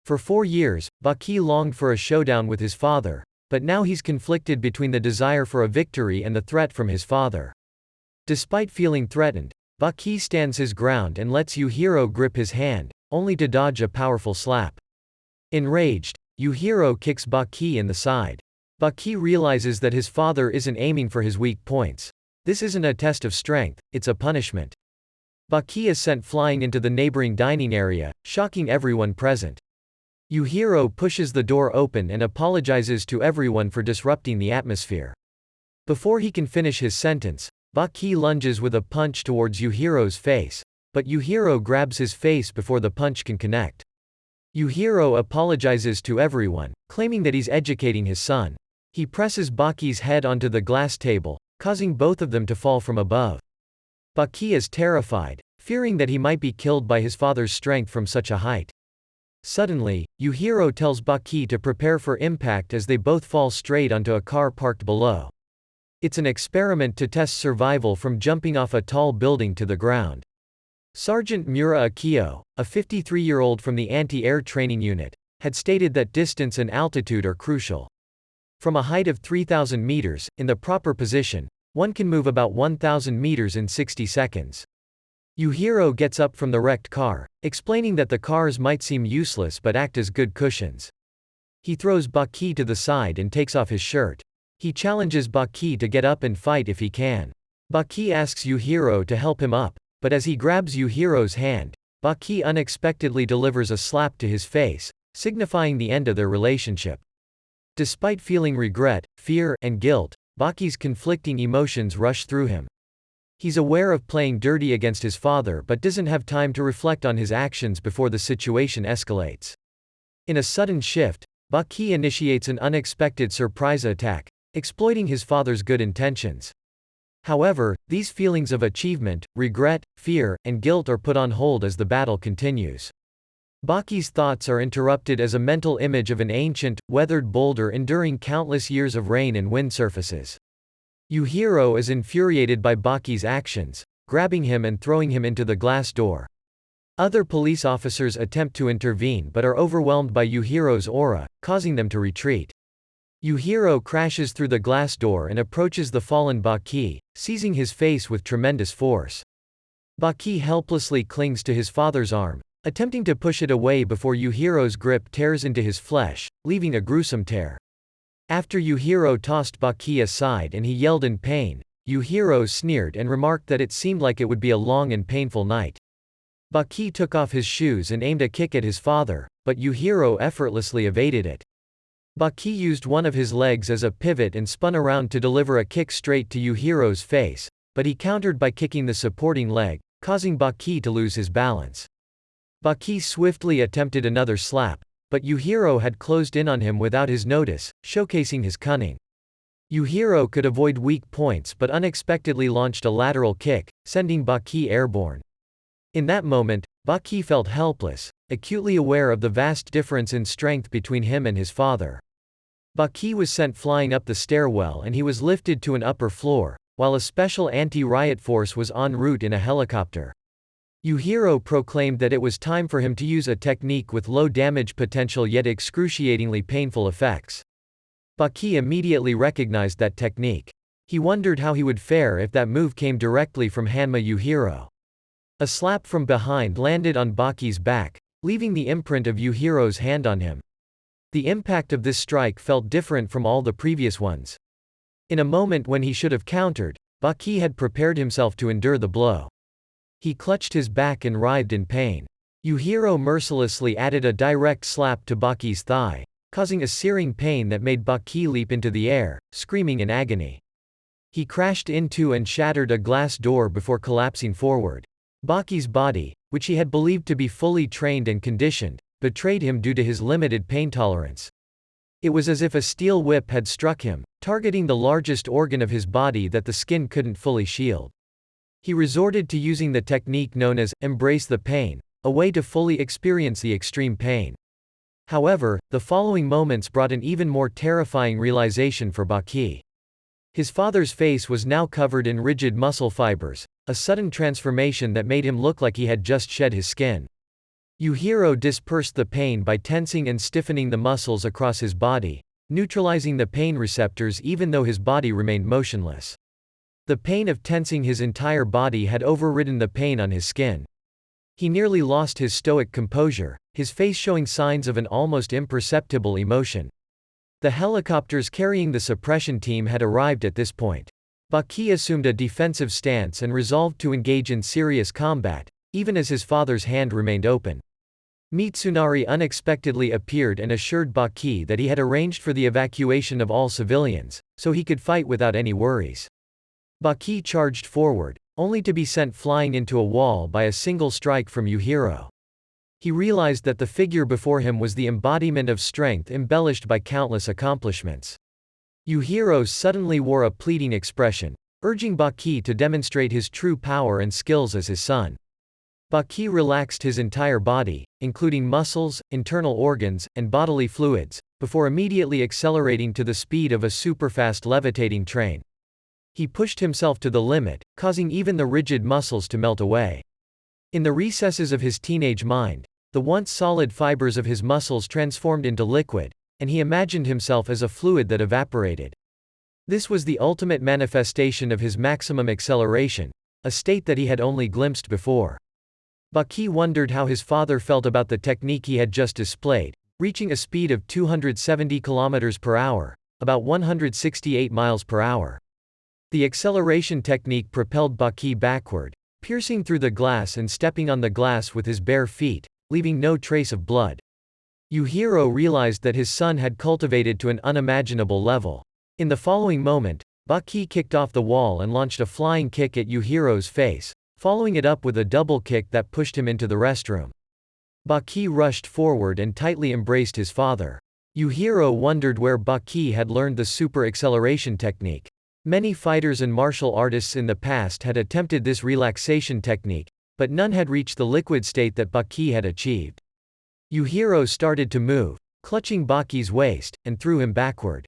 For 4 years, Baki longed for a showdown with his father, but now he's conflicted between the desire for a victory and the threat from his father. Despite feeling threatened, Baki stands his ground and lets Yujiro grip his hand, only to dodge a powerful slap. Enraged, Yujiro kicks Baki in the side. Baki realizes that his father isn't aiming for his weak points. This isn't a test of strength, it's a punishment. Baki is sent flying into the neighboring dining area, shocking everyone present. Yujiro pushes the door open and apologizes to everyone for disrupting the atmosphere. Before he can finish his sentence, Baki lunges with a punch towards Yujiro's face, but Yujiro grabs his face before the punch can connect. Yujiro apologizes to everyone, claiming that he's educating his son. He presses Baki's head onto the glass table, causing both of them to fall from above. Baki is terrified, fearing that he might be killed by his father's strength from such a height. Suddenly, Yujiro tells Baki to prepare for impact as they both fall straight onto a car parked below. It's an experiment to test survival from jumping off a tall building to the ground. Sergeant Mura Akio, a 53-year-old from the Anti-Air Training Unit, had stated that distance and altitude are crucial. From a height of 3,000 meters, in the proper position, one can move about 1,000 meters in 60 seconds. Yujiro gets up from the wrecked car, explaining that the cars might seem useless but act as good cushions. He throws Baki to the side and takes off his shirt. He challenges Baki to get up and fight if he can. Baki asks Yujiro to help him up, but as he grabs Yujiro's hand, Baki unexpectedly delivers a slap to his face, signifying the end of their relationship. Despite feeling regret, fear, and guilt, Baki's conflicting emotions rush through him. He's aware of playing dirty against his father but doesn't have time to reflect on his actions before the situation escalates. In a sudden shift, Baki initiates an unexpected surprise attack, exploiting his father's good intentions. However, these feelings of achievement, regret, fear, and guilt are put on hold as the battle continues. Baki's thoughts are interrupted as a mental image of an ancient, weathered boulder enduring countless years of rain and wind surfaces. Yujiro is infuriated by Baki's actions, grabbing him and throwing him into the glass door. Other police officers attempt to intervene but are overwhelmed by Yujiro's aura, causing them to retreat. Yujiro crashes through the glass door and approaches the fallen Baki, seizing his face with tremendous force. Baki helplessly clings to his father's arm, attempting to push it away before Yujiro's grip tears into his flesh, leaving a gruesome tear. After Yujiro tossed Baki aside and he yelled in pain, Yujiro sneered and remarked that it seemed like it would be a long and painful night. Baki took off his shoes and aimed a kick at his father, but Yujiro effortlessly evaded it. Baki used one of his legs as a pivot and spun around to deliver a kick straight to Yujiro's face, but he countered by kicking the supporting leg, causing Baki to lose his balance. Baki swiftly attempted another slap, but Yujiro had closed in on him without his notice, showcasing his cunning. Yujiro could avoid weak points but unexpectedly launched a lateral kick, sending Baki airborne. In that moment, Baki felt helpless, acutely aware of the vast difference in strength between him and his father. Baki was sent flying up the stairwell and he was lifted to an upper floor, while a special anti-riot force was en route in a helicopter. Yujiro proclaimed that it was time for him to use a technique with low damage potential yet excruciatingly painful effects. Baki immediately recognized that technique. He wondered how he would fare if that move came directly from Hanma Yujiro. A slap from behind landed on Baki's back, leaving the imprint of Yuhiro's hand on him. The impact of this strike felt different from all the previous ones. In a moment when he should have countered, Baki had prepared himself to endure the blow. He clutched his back and writhed in pain. Yujiro mercilessly added a direct slap to Baki's thigh, causing a searing pain that made Baki leap into the air, screaming in agony. He crashed into and shattered a glass door before collapsing forward. Baki's body, which he had believed to be fully trained and conditioned, betrayed him due to his limited pain tolerance. It was as if a steel whip had struck him, targeting the largest organ of his body that the skin couldn't fully shield. He resorted to using the technique known as embrace the pain, a way to fully experience the extreme pain. However, the following moments brought an even more terrifying realization for Baki. His father's face was now covered in rigid muscle fibers, a sudden transformation that made him look like he had just shed his skin. Yujiro dispersed the pain by tensing and stiffening the muscles across his body, neutralizing the pain receptors even though his body remained motionless. The pain of tensing his entire body had overridden the pain on his skin. He nearly lost his stoic composure, his face showing signs of an almost imperceptible emotion. The helicopters carrying the suppression team had arrived at this point. Baki assumed a defensive stance and resolved to engage in serious combat, even as his father's hand remained open. Mitsunari unexpectedly appeared and assured Baki that he had arranged for the evacuation of all civilians, so he could fight without any worries. Baki charged forward, only to be sent flying into a wall by a single strike from Yujiro. He realized that the figure before him was the embodiment of strength embellished by countless accomplishments. Yujiro suddenly wore a pleading expression, urging Baki to demonstrate his true power and skills as his son. Baki relaxed his entire body, including muscles, internal organs, and bodily fluids, before immediately accelerating to the speed of a superfast levitating train. He pushed himself to the limit, causing even the rigid muscles to melt away. In the recesses of his teenage mind, the once solid fibers of his muscles transformed into liquid, and he imagined himself as a fluid that evaporated. This was the ultimate manifestation of his maximum acceleration, a state that he had only glimpsed before. Baki wondered how his father felt about the technique he had just displayed, reaching a speed of 270 km per hour, about 168 miles per hour. The acceleration technique propelled Baki backward, piercing through the glass and stepping on the glass with his bare feet, leaving no trace of blood. Yujiro realized that his son had cultivated to an unimaginable level. In the following moment, Baki kicked off the wall and launched a flying kick at Yuhiro's face, following it up with a double kick that pushed him into the restroom. Baki rushed forward and tightly embraced his father. Yujiro wondered where Baki had learned the super acceleration technique. Many fighters and martial artists in the past had attempted this relaxation technique, but none had reached the liquid state that Baki had achieved. Yujiro started to move, clutching Baki's waist, and threw him backward.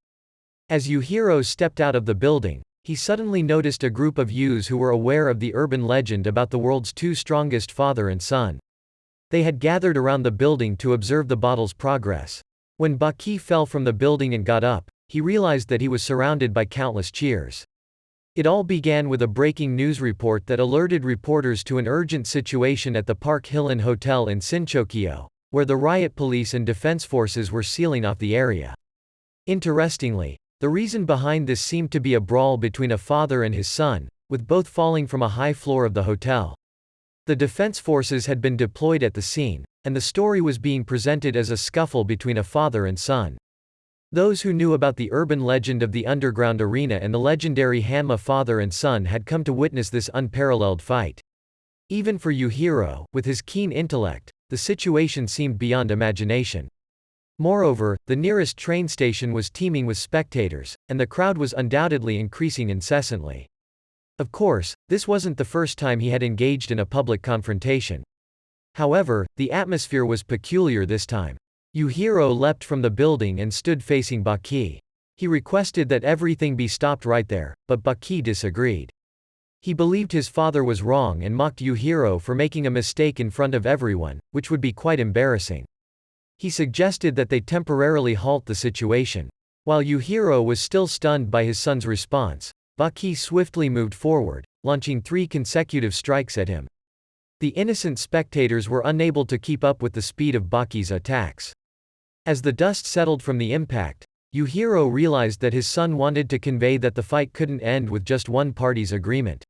As Yujiro stepped out of the building, he suddenly noticed a group of youths who were aware of the urban legend about the world's two strongest father and son. They had gathered around the building to observe the battle's progress. When Baki fell from the building and got up, he realized that he was surrounded by countless cheers. It all began with a breaking news report that alerted reporters to an urgent situation at the Park Hillen Hotel in Shinchokyo, where the riot police and defense forces were sealing off the area. Interestingly, the reason behind this seemed to be a brawl between a father and his son, with both falling from a high floor of the hotel. The defense forces had been deployed at the scene, and the story was being presented as a scuffle between a father and son. Those who knew about the urban legend of the underground arena and the legendary Hanma father and son had come to witness this unparalleled fight. Even for Yujiro, with his keen intellect, the situation seemed beyond imagination. Moreover, the nearest train station was teeming with spectators, and the crowd was undoubtedly increasing incessantly. Of course, this wasn't the first time he had engaged in a public confrontation. However, the atmosphere was peculiar this time. Yujiro leapt from the building and stood facing Baki. He requested that everything be stopped right there, but Baki disagreed. He believed his father was wrong and mocked Yujiro for making a mistake in front of everyone, which would be quite embarrassing. He suggested that they temporarily halt the situation. While Yujiro was still stunned by his son's response, Baki swiftly moved forward, launching 3 consecutive strikes at him. The innocent spectators were unable to keep up with the speed of Baki's attacks. As the dust settled from the impact, Yujiro realized that his son wanted to convey that the fight couldn't end with just one party's agreement.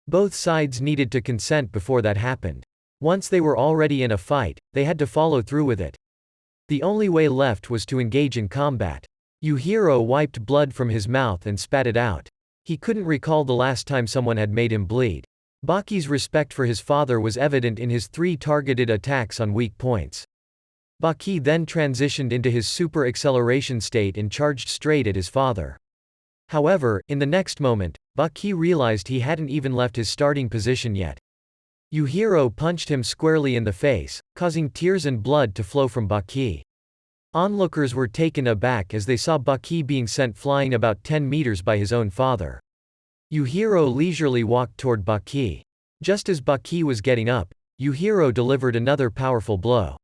Both sides needed to consent before that happened. Once they were already in a fight, they had to follow through with it. The only way left was to engage in combat. Yujiro wiped blood from his mouth and spat it out. He couldn't recall the last time someone had made him bleed. Baki's respect for his father was evident in his 3 targeted attacks on weak points. Baki then transitioned into his super acceleration state and charged straight at his father. However, in the next moment, Baki realized he hadn't even left his starting position yet. Yujiro punched him squarely in the face, causing tears and blood to flow from Baki. Onlookers were taken aback as they saw Baki being sent flying about 10 meters by his own father. Yujiro leisurely walked toward Baki. Just as Baki was getting up, Yujiro delivered another powerful blow.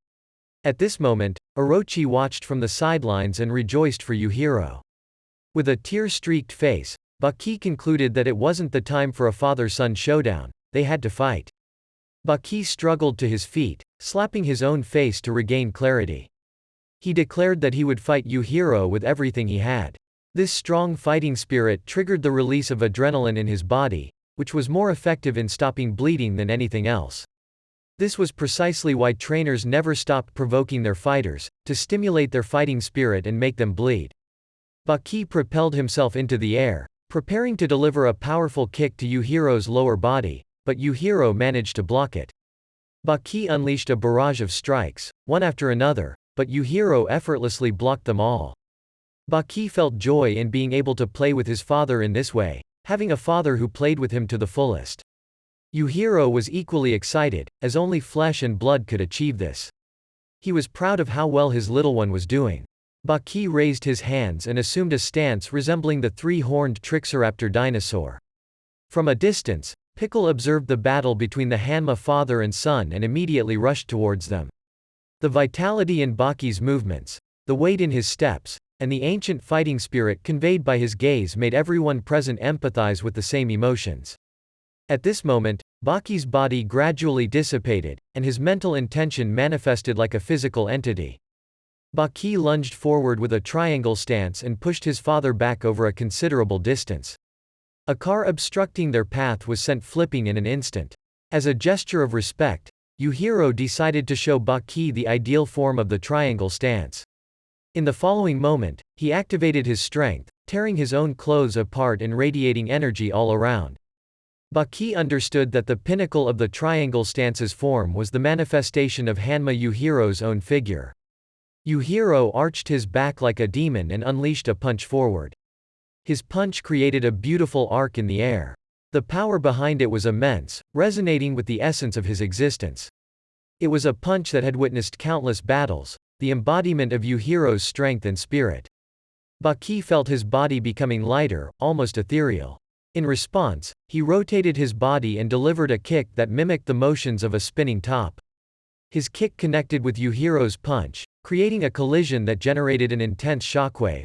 At this moment, Orochi watched from the sidelines and rejoiced for Yujiro. With a tear-streaked face, Baki concluded that it wasn't the time for a father-son showdown, they had to fight. Baki struggled to his feet, slapping his own face to regain clarity. He declared that he would fight Yujiro with everything he had. This strong fighting spirit triggered the release of adrenaline in his body, which was more effective in stopping bleeding than anything else. This was precisely why trainers never stopped provoking their fighters, to stimulate their fighting spirit and make them bleed. Baki propelled himself into the air, preparing to deliver a powerful kick to Yujiro's lower body, but Yujiro managed to block it. Baki unleashed a barrage of strikes, one after another, but Yujiro effortlessly blocked them all. Baki felt joy in being able to play with his father in this way, having a father who played with him to the fullest. Yujiro was equally excited, as only flesh and blood could achieve this. He was proud of how well his little one was doing. Baki raised his hands and assumed a stance resembling the 3-horned Triceraptor dinosaur. From a distance, Pickle observed the battle between the Hanma father and son and immediately rushed towards them. The vitality in Baki's movements, the weight in his steps, and the ancient fighting spirit conveyed by his gaze made everyone present empathize with the same emotions. At this moment, Baki's body gradually dissipated, and his mental intention manifested like a physical entity. Baki lunged forward with a triangle stance and pushed his father back over a considerable distance. A car obstructing their path was sent flipping in an instant. As a gesture of respect, Yujiro decided to show Baki the ideal form of the triangle stance. In the following moment, he activated his strength, tearing his own clothes apart and radiating energy all around. Baki understood that the pinnacle of the triangle stance's form was the manifestation of Hanma Yujiro's own figure. Yujiro arched his back like a demon and unleashed a punch forward. His punch created a beautiful arc in the air. The power behind it was immense, resonating with the essence of his existence. It was a punch that had witnessed countless battles, the embodiment of Yujiro's strength and spirit. Baki felt his body becoming lighter, almost ethereal. In response, he rotated his body and delivered a kick that mimicked the motions of a spinning top. His kick connected with Yujiro's punch, creating a collision that generated an intense shockwave.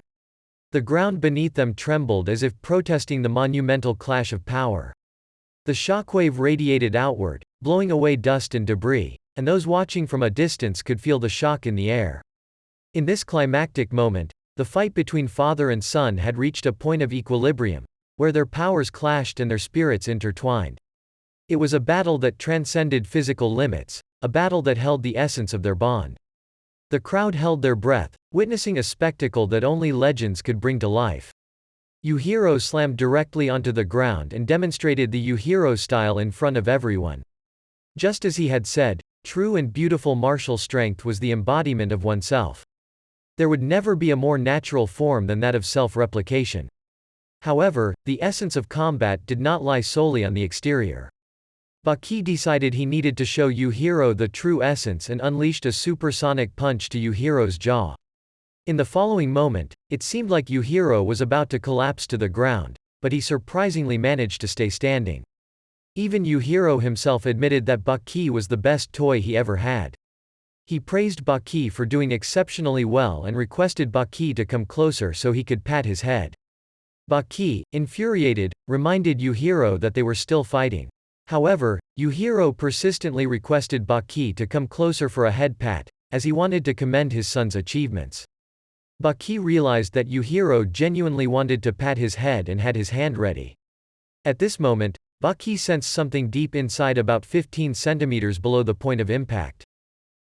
The ground beneath them trembled as if protesting the monumental clash of power. The shockwave radiated outward, blowing away dust and debris, and those watching from a distance could feel the shock in the air. In this climactic moment, the fight between father and son had reached a point of equilibrium, where their powers clashed and their spirits intertwined. It was a battle that transcended physical limits, a battle that held the essence of their bond. The crowd held their breath, witnessing a spectacle that only legends could bring to life. Yujiro slammed directly onto the ground and demonstrated the Yujiro style in front of everyone. Just as he had said, true and beautiful martial strength was the embodiment of oneself. There would never be a more natural form than that of self-replication. However, the essence of combat did not lie solely on the exterior. Baki decided he needed to show Yujiro the true essence and unleashed a supersonic punch to Yuhiro's jaw. In the following moment, it seemed like Yujiro was about to collapse to the ground, but he surprisingly managed to stay standing. Even Yujiro himself admitted that Baki was the best toy he ever had. He praised Baki for doing exceptionally well and requested Baki to come closer so he could pat his head. Baki, infuriated, reminded Yujiro that they were still fighting. However, Yujiro persistently requested Baki to come closer for a head pat, as he wanted to commend his son's achievements. Baki realized that Yujiro genuinely wanted to pat his head and had his hand ready. At this moment, Baki sensed something deep inside about 15 centimeters below the point of impact.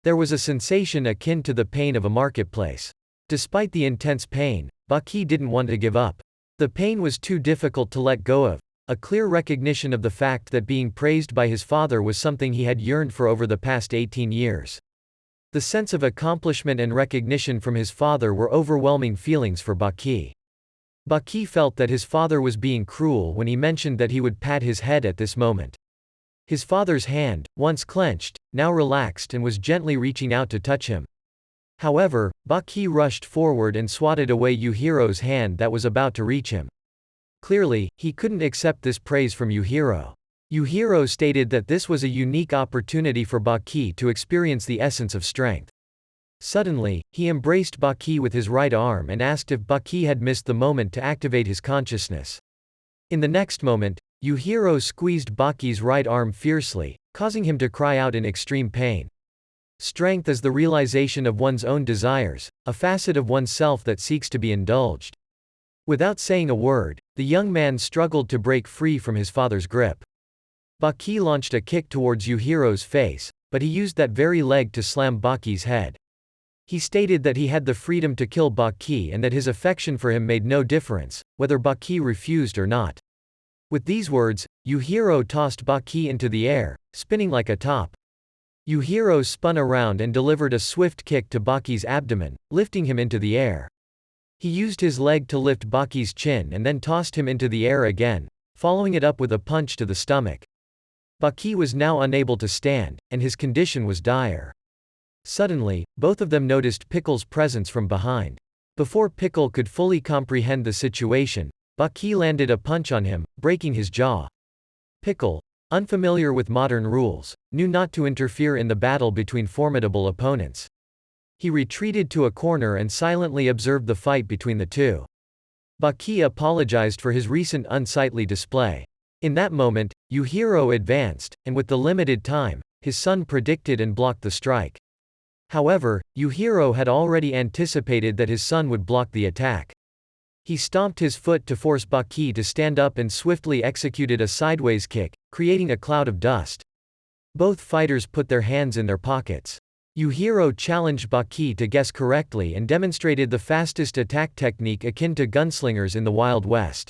There was a sensation akin to the pain of a marketplace. Despite the intense pain, Baki didn't want to give up. The pain was too difficult to let go of, a clear recognition of the fact that being praised by his father was something he had yearned for over the past 18 years. The sense of accomplishment and recognition from his father were overwhelming feelings for Baki. Baki felt that his father was being cruel when he mentioned that he would pat his head at this moment. His father's hand, once clenched, now relaxed and was gently reaching out to touch him. However, Baki rushed forward and swatted away Yuhiro's hand that was about to reach him. Clearly, he couldn't accept this praise from Yujiro. Yujiro stated that this was a unique opportunity for Baki to experience the essence of strength. Suddenly, he embraced Baki with his right arm and asked if Baki had missed the moment to activate his consciousness. In the next moment, Yujiro squeezed Baki's right arm fiercely, causing him to cry out in extreme pain. Strength is the realization of one's own desires, a facet of oneself that seeks to be indulged. Without saying a word, the young man struggled to break free from his father's grip. Baki launched a kick towards Yuhiro's face, but he used that very leg to slam Baki's head. He stated that he had the freedom to kill Baki and that his affection for him made no difference, whether Baki refused or not. With these words, Yujiro tossed Baki into the air, spinning like a top. Yujiro spun around and delivered a swift kick to Baki's abdomen, lifting him into the air. He used his leg to lift Baki's chin and then tossed him into the air again, following it up with a punch to the stomach. Baki was now unable to stand, and his condition was dire. Suddenly, both of them noticed Pickle's presence from behind. Before Pickle could fully comprehend the situation, Baki landed a punch on him, breaking his jaw. Pickle, unfamiliar with modern rules, knew not to interfere in the battle between formidable opponents. He retreated to a corner and silently observed the fight between the two. Baki apologized for his recent unsightly display. In that moment, Yujiro advanced, and with the limited time, his son predicted and blocked the strike. However, Yujiro had already anticipated that his son would block the attack. He stomped his foot to force Baki to stand up and swiftly executed a sideways kick, creating a cloud of dust. Both fighters put their hands in their pockets. Yujiro challenged Baki to guess correctly and demonstrated the fastest attack technique akin to gunslingers in the Wild West.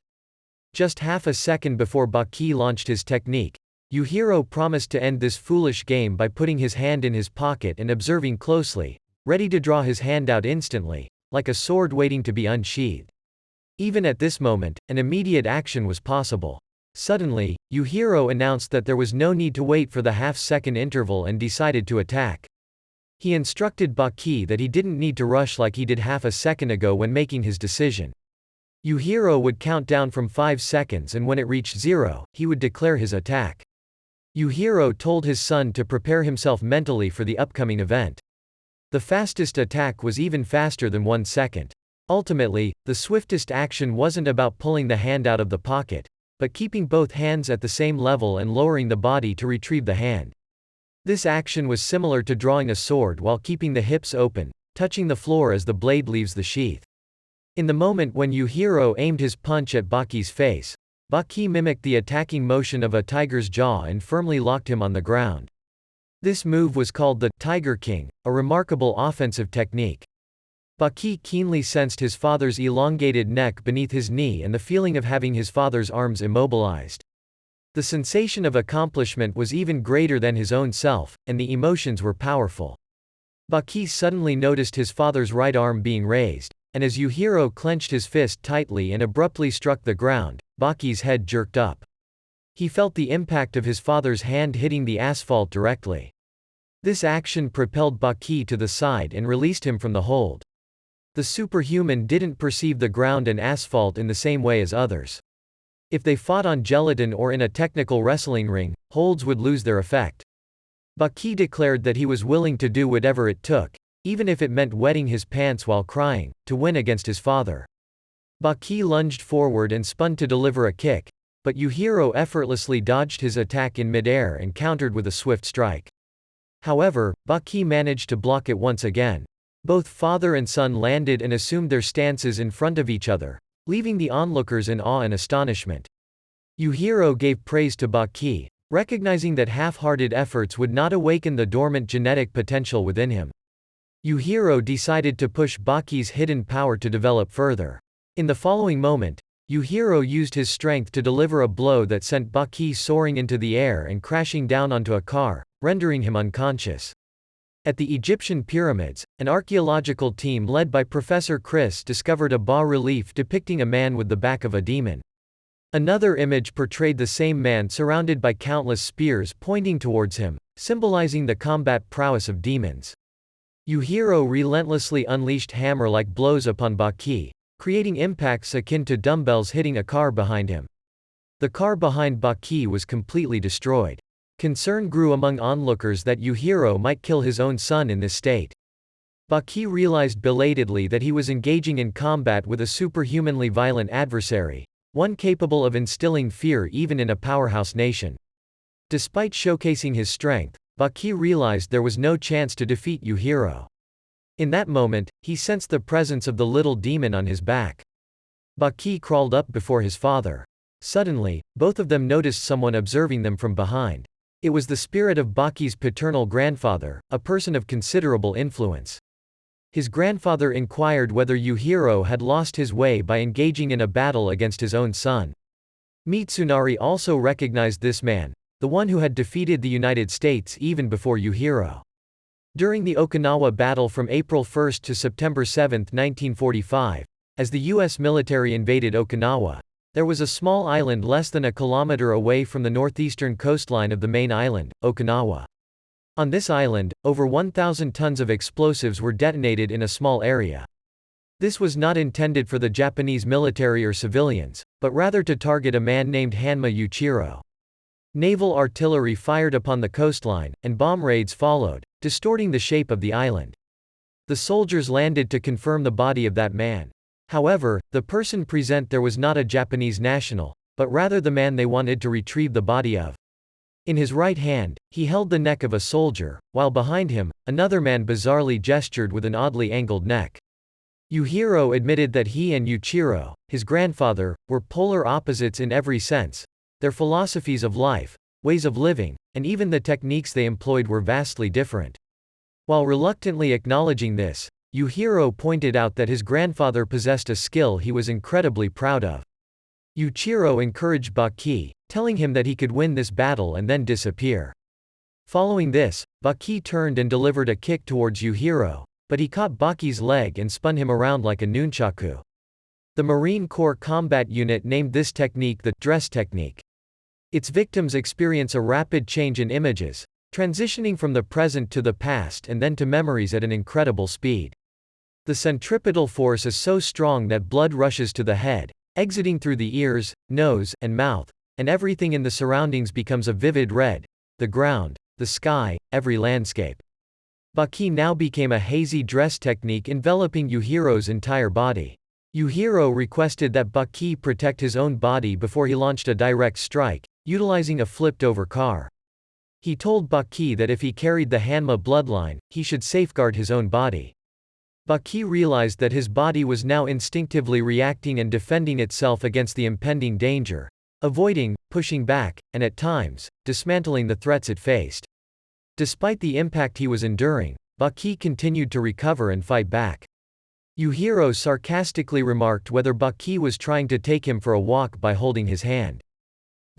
Just half a second before Baki launched his technique, Yujiro promised to end this foolish game by putting his hand in his pocket and observing closely, ready to draw his hand out instantly, like a sword waiting to be unsheathed. Even at this moment, an immediate action was possible. Suddenly, Yujiro announced that there was no need to wait for the half-second interval and decided to attack. He instructed Baki that he didn't need to rush like he did half a second ago when making his decision. Yujiro would count down from 5 seconds and when it reached 0, he would declare his attack. Yujiro told his son to prepare himself mentally for the upcoming event. The fastest attack was even faster than 1 second. Ultimately, the swiftest action wasn't about pulling the hand out of the pocket, but keeping both hands at the same level and lowering the body to retrieve the hand. This action was similar to drawing a sword while keeping the hips open, touching the floor as the blade leaves the sheath. In the moment when Yujiro aimed his punch at Baki's face, Baki mimicked the attacking motion of a tiger's jaw and firmly locked him on the ground. This move was called the Tiger King, a remarkable offensive technique. Baki keenly sensed his father's elongated neck beneath his knee and the feeling of having his father's arms immobilized. The sensation of accomplishment was even greater than his own self, and the emotions were powerful. Baki suddenly noticed his father's right arm being raised, and as Yujiro clenched his fist tightly and abruptly struck the ground, Baki's head jerked up. He felt the impact of his father's hand hitting the asphalt directly. This action propelled Baki to the side and released him from the hold. The superhuman didn't perceive the ground and asphalt in the same way as others. If they fought on gelatin or in a technical wrestling ring, holds would lose their effect. Baki declared that he was willing to do whatever it took, even if it meant wetting his pants while crying, to win against his father. Baki lunged forward and spun to deliver a kick, but Yujiro effortlessly dodged his attack in midair and countered with a swift strike. However, Baki managed to block it once again. Both father and son landed and assumed their stances in front of each other, leaving the onlookers in awe and astonishment. Yujiro gave praise to Baki, recognizing that half-hearted efforts would not awaken the dormant genetic potential within him. Yujiro decided to push Baki's hidden power to develop further. In the following moment, Yujiro used his strength to deliver a blow that sent Baki soaring into the air and crashing down onto a car, rendering him unconscious. At the Egyptian pyramids, an archaeological team led by Professor Chris discovered a bas-relief depicting a man with the back of a demon. Another image portrayed the same man surrounded by countless spears pointing towards him, symbolizing the combat prowess of demons. Yujiro relentlessly unleashed hammer-like blows upon Baki, creating impacts akin to dumbbells hitting a car behind him. The car behind Baki was completely destroyed. Concern grew among onlookers that Yujiro might kill his own son in this state. Baki realized belatedly that he was engaging in combat with a superhumanly violent adversary, one capable of instilling fear even in a powerhouse nation. Despite showcasing his strength, Baki realized there was no chance to defeat Yujiro. In that moment, he sensed the presence of the little demon on his back. Baki crawled up before his father. Suddenly, both of them noticed someone observing them from behind. It was the spirit of Baki's paternal grandfather, a person of considerable influence. His grandfather inquired whether Yujiro had lost his way by engaging in a battle against his own son. Mitsunari also recognized this man, the one who had defeated the United States even before Yujiro. During the Okinawa battle from April 1 to September 7, 1945, as the U.S. military invaded Okinawa, there was a small island less than a kilometer away from the northeastern coastline of the main island, Okinawa. On this island, over 1,000 tons of explosives were detonated in a small area. This was not intended for the Japanese military or civilians, but rather to target a man named Hanma Yujiro. Naval artillery fired upon the coastline, and bomb raids followed, distorting the shape of the island. The soldiers landed to confirm the body of that man. However, the person present there was not a Japanese national, but rather the man they wanted to retrieve the body of. In his right hand, he held the neck of a soldier, while behind him, another man bizarrely gestured with an oddly angled neck. Yujiro admitted that he and Yujiro, his grandfather, were polar opposites in every sense. Their philosophies of life, ways of living, and even the techniques they employed were vastly different. While reluctantly acknowledging this, Yujiro pointed out that his grandfather possessed a skill he was incredibly proud of. Yujiro encouraged Baki, telling him that he could win this battle and then disappear. Following this, Baki turned and delivered a kick towards Yujiro, but he caught Baki's leg and spun him around like a nunchaku. The Marine Corps combat unit named this technique the dress technique. Its victims experience a rapid change in images, transitioning from the present to the past and then to memories at an incredible speed. The centripetal force is so strong that blood rushes to the head, exiting through the ears, nose, and mouth, and everything in the surroundings becomes a vivid red: the ground, the sky, every landscape. Baki now became a hazy dress technique enveloping Yujiro's entire body. Yujiro requested that Baki protect his own body before he launched a direct strike, utilizing a flipped-over car. He told Baki that if he carried the Hanma bloodline, he should safeguard his own body. Baki realized that his body was now instinctively reacting and defending itself against the impending danger, avoiding, pushing back, and at times, dismantling the threats it faced. Despite the impact he was enduring, Baki continued to recover and fight back. Yujiro sarcastically remarked whether Baki was trying to take him for a walk by holding his hand.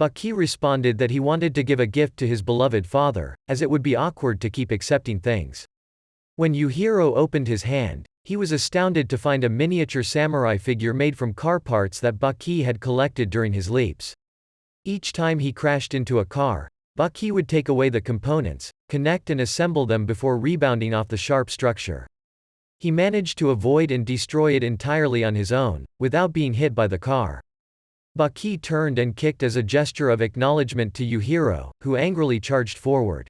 Baki responded that he wanted to give a gift to his beloved father, as it would be awkward to keep accepting things. When Yujiro opened his hand, he was astounded to find a miniature samurai figure made from car parts that Baki had collected during his leaps. Each time he crashed into a car, Baki would take away the components, connect and assemble them before rebounding off the sharp structure. He managed to avoid and destroy it entirely on his own, without being hit by the car. Baki turned and kicked as a gesture of acknowledgement to Yujiro, who angrily charged forward.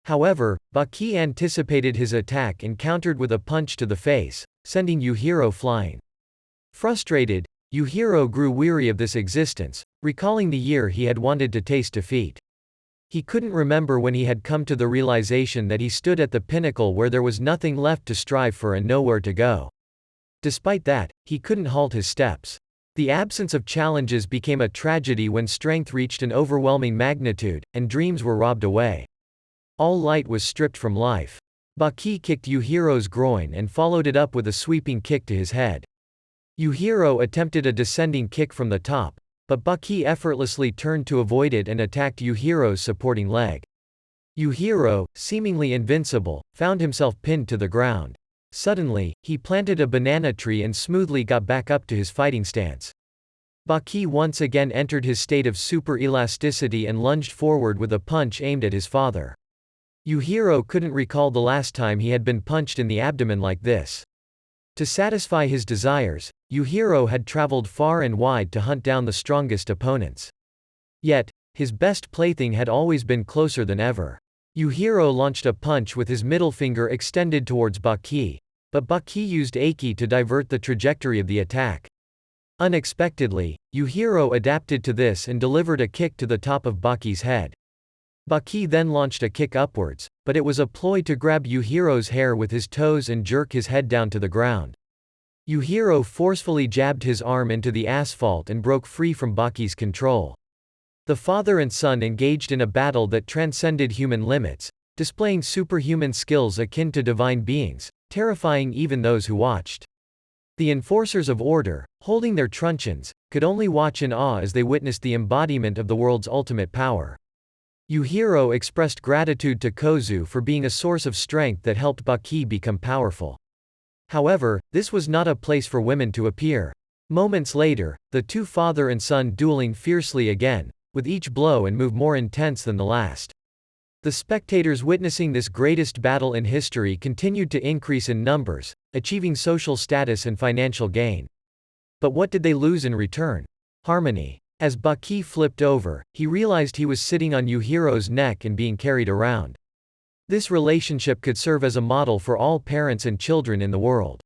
However, Baki anticipated his attack and countered with a punch to the face, sending Yujiro flying. Frustrated, Yujiro grew weary of this existence, recalling the year he had wanted to taste defeat. He couldn't remember when he had come to the realization that he stood at the pinnacle where there was nothing left to strive for and nowhere to go. Despite that, he couldn't halt his steps. The absence of challenges became a tragedy when strength reached an overwhelming magnitude, and dreams were robbed away. All light was stripped from life. Baki kicked Yuhiro's groin and followed it up with a sweeping kick to his head. Yujiro attempted a descending kick from the top, but Baki effortlessly turned to avoid it and attacked Yuhiro's supporting leg. Yujiro, seemingly invincible, found himself pinned to the ground. Suddenly, he planted a banana tree and smoothly got back up to his fighting stance. Baki once again entered his state of super elasticity and lunged forward with a punch aimed at his father. Yujiro couldn't recall the last time he had been punched in the abdomen like this. To satisfy his desires, Yujiro had traveled far and wide to hunt down the strongest opponents. Yet, his best plaything had always been closer than ever. Yujiro launched a punch with his middle finger extended towards Baki, but Baki used Aki to divert the trajectory of the attack. Unexpectedly, Yujiro adapted to this and delivered a kick to the top of Baki's head. Baki then launched a kick upwards, but it was a ploy to grab Yuhiro's hair with his toes and jerk his head down to the ground. Yujiro forcefully jabbed his arm into the asphalt and broke free from Baki's control. The father and son engaged in a battle that transcended human limits, displaying superhuman skills akin to divine beings, terrifying even those who watched. The enforcers of order, holding their truncheons, could only watch in awe as they witnessed the embodiment of the world's ultimate power. Yujiro expressed gratitude to Kozu for being a source of strength that helped Baki become powerful. However, this was not a place for women to appear. Moments later, the two father and son dueling fiercely again, with each blow and move more intense than the last. The spectators witnessing this greatest battle in history continued to increase in numbers, achieving social status and financial gain. But what did they lose in return? Harmony. As Baki flipped over, he realized he was sitting on Yuhiro's neck and being carried around. This relationship could serve as a model for all parents and children in the world.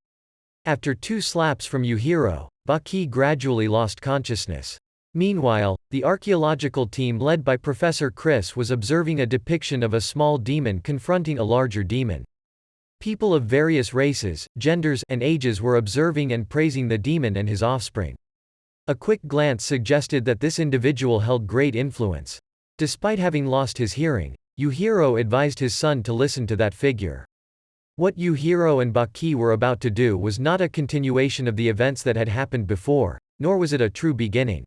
After 2 slaps from Yujiro, Baki gradually lost consciousness. Meanwhile, the archaeological team led by Professor Chris was observing a depiction of a small demon confronting a larger demon. People of various races, genders, and ages were observing and praising the demon and his offspring. A quick glance suggested that this individual held great influence. Despite having lost his hearing, Yujiro advised his son to listen to that figure. What Yujiro and Baki were about to do was not a continuation of the events that had happened before, nor was it a true beginning.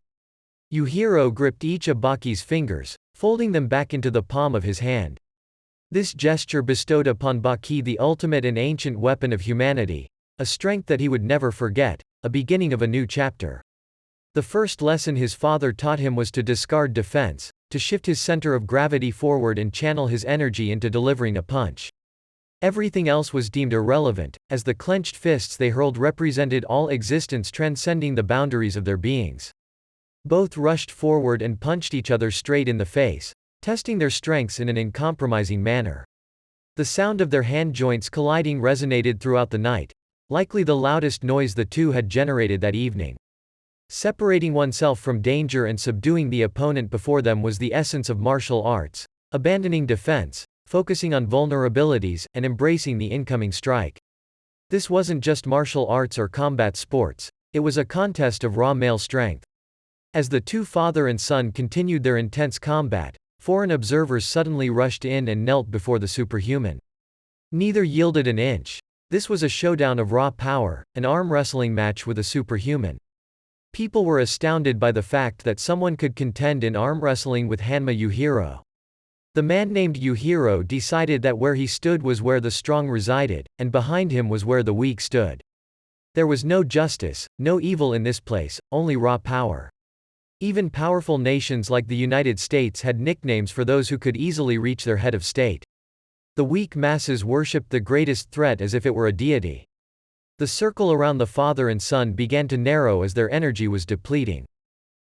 Yujiro gripped each of Baki's fingers, folding them back into the palm of his hand. This gesture bestowed upon Baki the ultimate and ancient weapon of humanity, a strength that he would never forget, a beginning of a new chapter. The first lesson his father taught him was to discard defense, to shift his center of gravity forward and channel his energy into delivering a punch. Everything else was deemed irrelevant, as the clenched fists they hurled represented all existence transcending the boundaries of their beings. Both rushed forward and punched each other straight in the face, testing their strengths in an uncompromising manner. The sound of their hand joints colliding resonated throughout the night, likely the loudest noise the two had generated that evening. Separating oneself from danger and subduing the opponent before them was the essence of martial arts, abandoning defense, focusing on vulnerabilities, and embracing the incoming strike. This wasn't just martial arts or combat sports, it was a contest of raw male strength. As the two father and son continued their intense combat, foreign observers suddenly rushed in and knelt before the superhuman. Neither yielded an inch. This was a showdown of raw power, an arm wrestling match with a superhuman. People were astounded by the fact that someone could contend in arm wrestling with Hanma Yujiro. The man named Yujiro decided that where he stood was where the strong resided, and behind him was where the weak stood. There was no justice, no evil in this place, only raw power. Even powerful nations like the United States had nicknames for those who could easily reach their head of state. The weak masses worshipped the greatest threat as if it were a deity. The circle around the father and son began to narrow as their energy was depleting.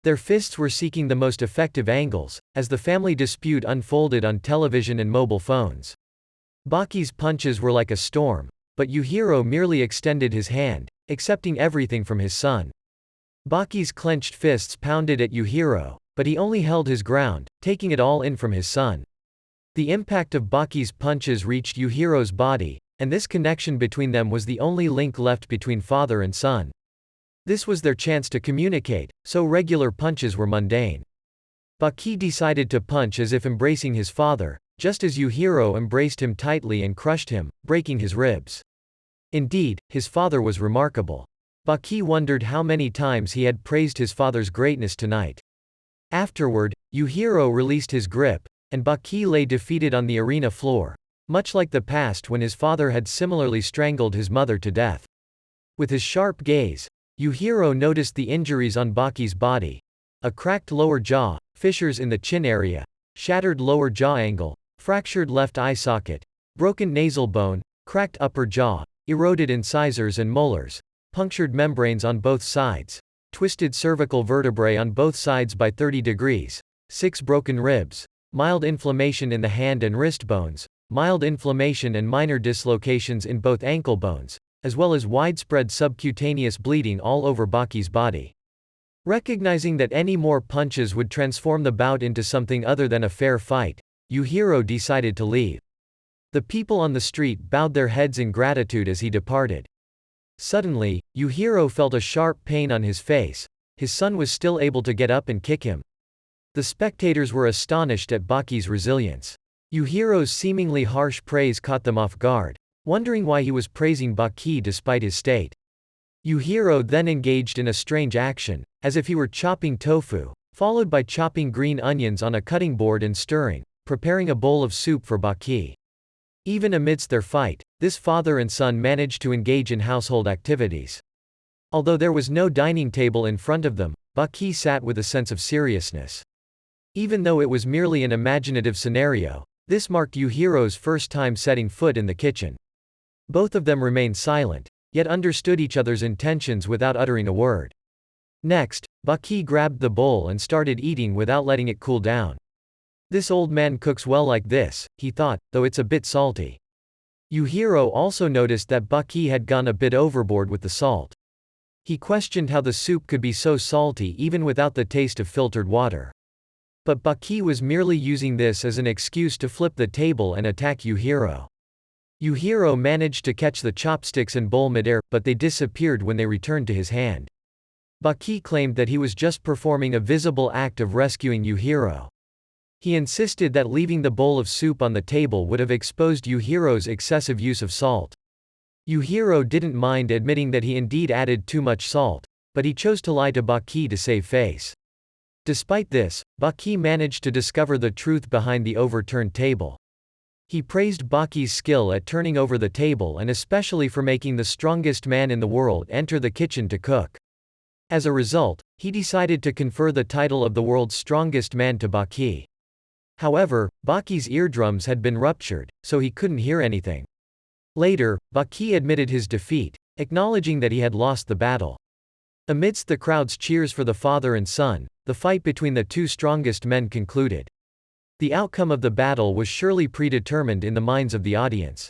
Their fists were seeking the most effective angles, as the family dispute unfolded on television and mobile phones. Baki's punches were like a storm, but Yujiro merely extended his hand, accepting everything from his son. Baki's clenched fists pounded at Yujiro, but he only held his ground, taking it all in from his son. The impact of Baki's punches reached Yuhiro's body, and this connection between them was the only link left between father and son. This was their chance to communicate, so regular punches were mundane. Baki decided to punch as if embracing his father, just as Yujiro embraced him tightly and crushed him, breaking his ribs. Indeed, his father was remarkable. Baki wondered how many times he had praised his father's greatness tonight. Afterward, Yujiro released his grip, and Baki lay defeated on the arena floor, much like the past when his father had similarly strangled his mother to death. With his sharp gaze, Yujiro noticed the injuries on Baki's body: a cracked lower jaw, fissures in the chin area, shattered lower jaw angle, fractured left eye socket, broken nasal bone, cracked upper jaw, eroded incisors and molars, punctured membranes on both sides, twisted cervical vertebrae on both sides by 30 degrees, 6 broken ribs, mild inflammation in the hand and wrist bones, mild inflammation and minor dislocations in both ankle bones, as well as widespread subcutaneous bleeding all over Baki's body. Recognizing that any more punches would transform the bout into something other than a fair fight, Yujiro decided to leave. The people on the street bowed their heads in gratitude as he departed. Suddenly, Yujiro felt a sharp pain on his face. His son was still able to get up and kick him. The spectators were astonished at Baki's resilience. Yuhiro's seemingly harsh praise caught them off guard, wondering why he was praising Baki despite his state. Yujiro then engaged in a strange action, as if he were chopping tofu, followed by chopping green onions on a cutting board and stirring, preparing a bowl of soup for Baki. Even amidst their fight, this father and son managed to engage in household activities. Although there was no dining table in front of them, Baki sat with a sense of seriousness. Even though it was merely an imaginative scenario, this marked Yuhiro's first time setting foot in the kitchen. Both of them remained silent, yet understood each other's intentions without uttering a word. Next, Baki grabbed the bowl and started eating without letting it cool down. This old man cooks well like this, he thought, though it's a bit salty. Yujiro also noticed that Baki had gone a bit overboard with the salt. He questioned how the soup could be so salty even without the taste of filtered water. But Baki was merely using this as an excuse to flip the table and attack Yujiro. Yujiro managed to catch the chopsticks and bowl midair, but they disappeared when they returned to his hand. Baki claimed that he was just performing a visible act of rescuing Yujiro. He insisted that leaving the bowl of soup on the table would have exposed Yuhiro's excessive use of salt. Yujiro didn't mind admitting that he indeed added too much salt, but he chose to lie to Baki to save face. Despite this, Baki managed to discover the truth behind the overturned table. He praised Baki's skill at turning over the table and especially for making the strongest man in the world enter the kitchen to cook. As a result, he decided to confer the title of the world's strongest man to Baki. However, Baki's eardrums had been ruptured, so he couldn't hear anything. Later, Baki admitted his defeat, acknowledging that he had lost the battle. Amidst the crowd's cheers for the father and son, the fight between the two strongest men concluded. The outcome of the battle was surely predetermined in the minds of the audience.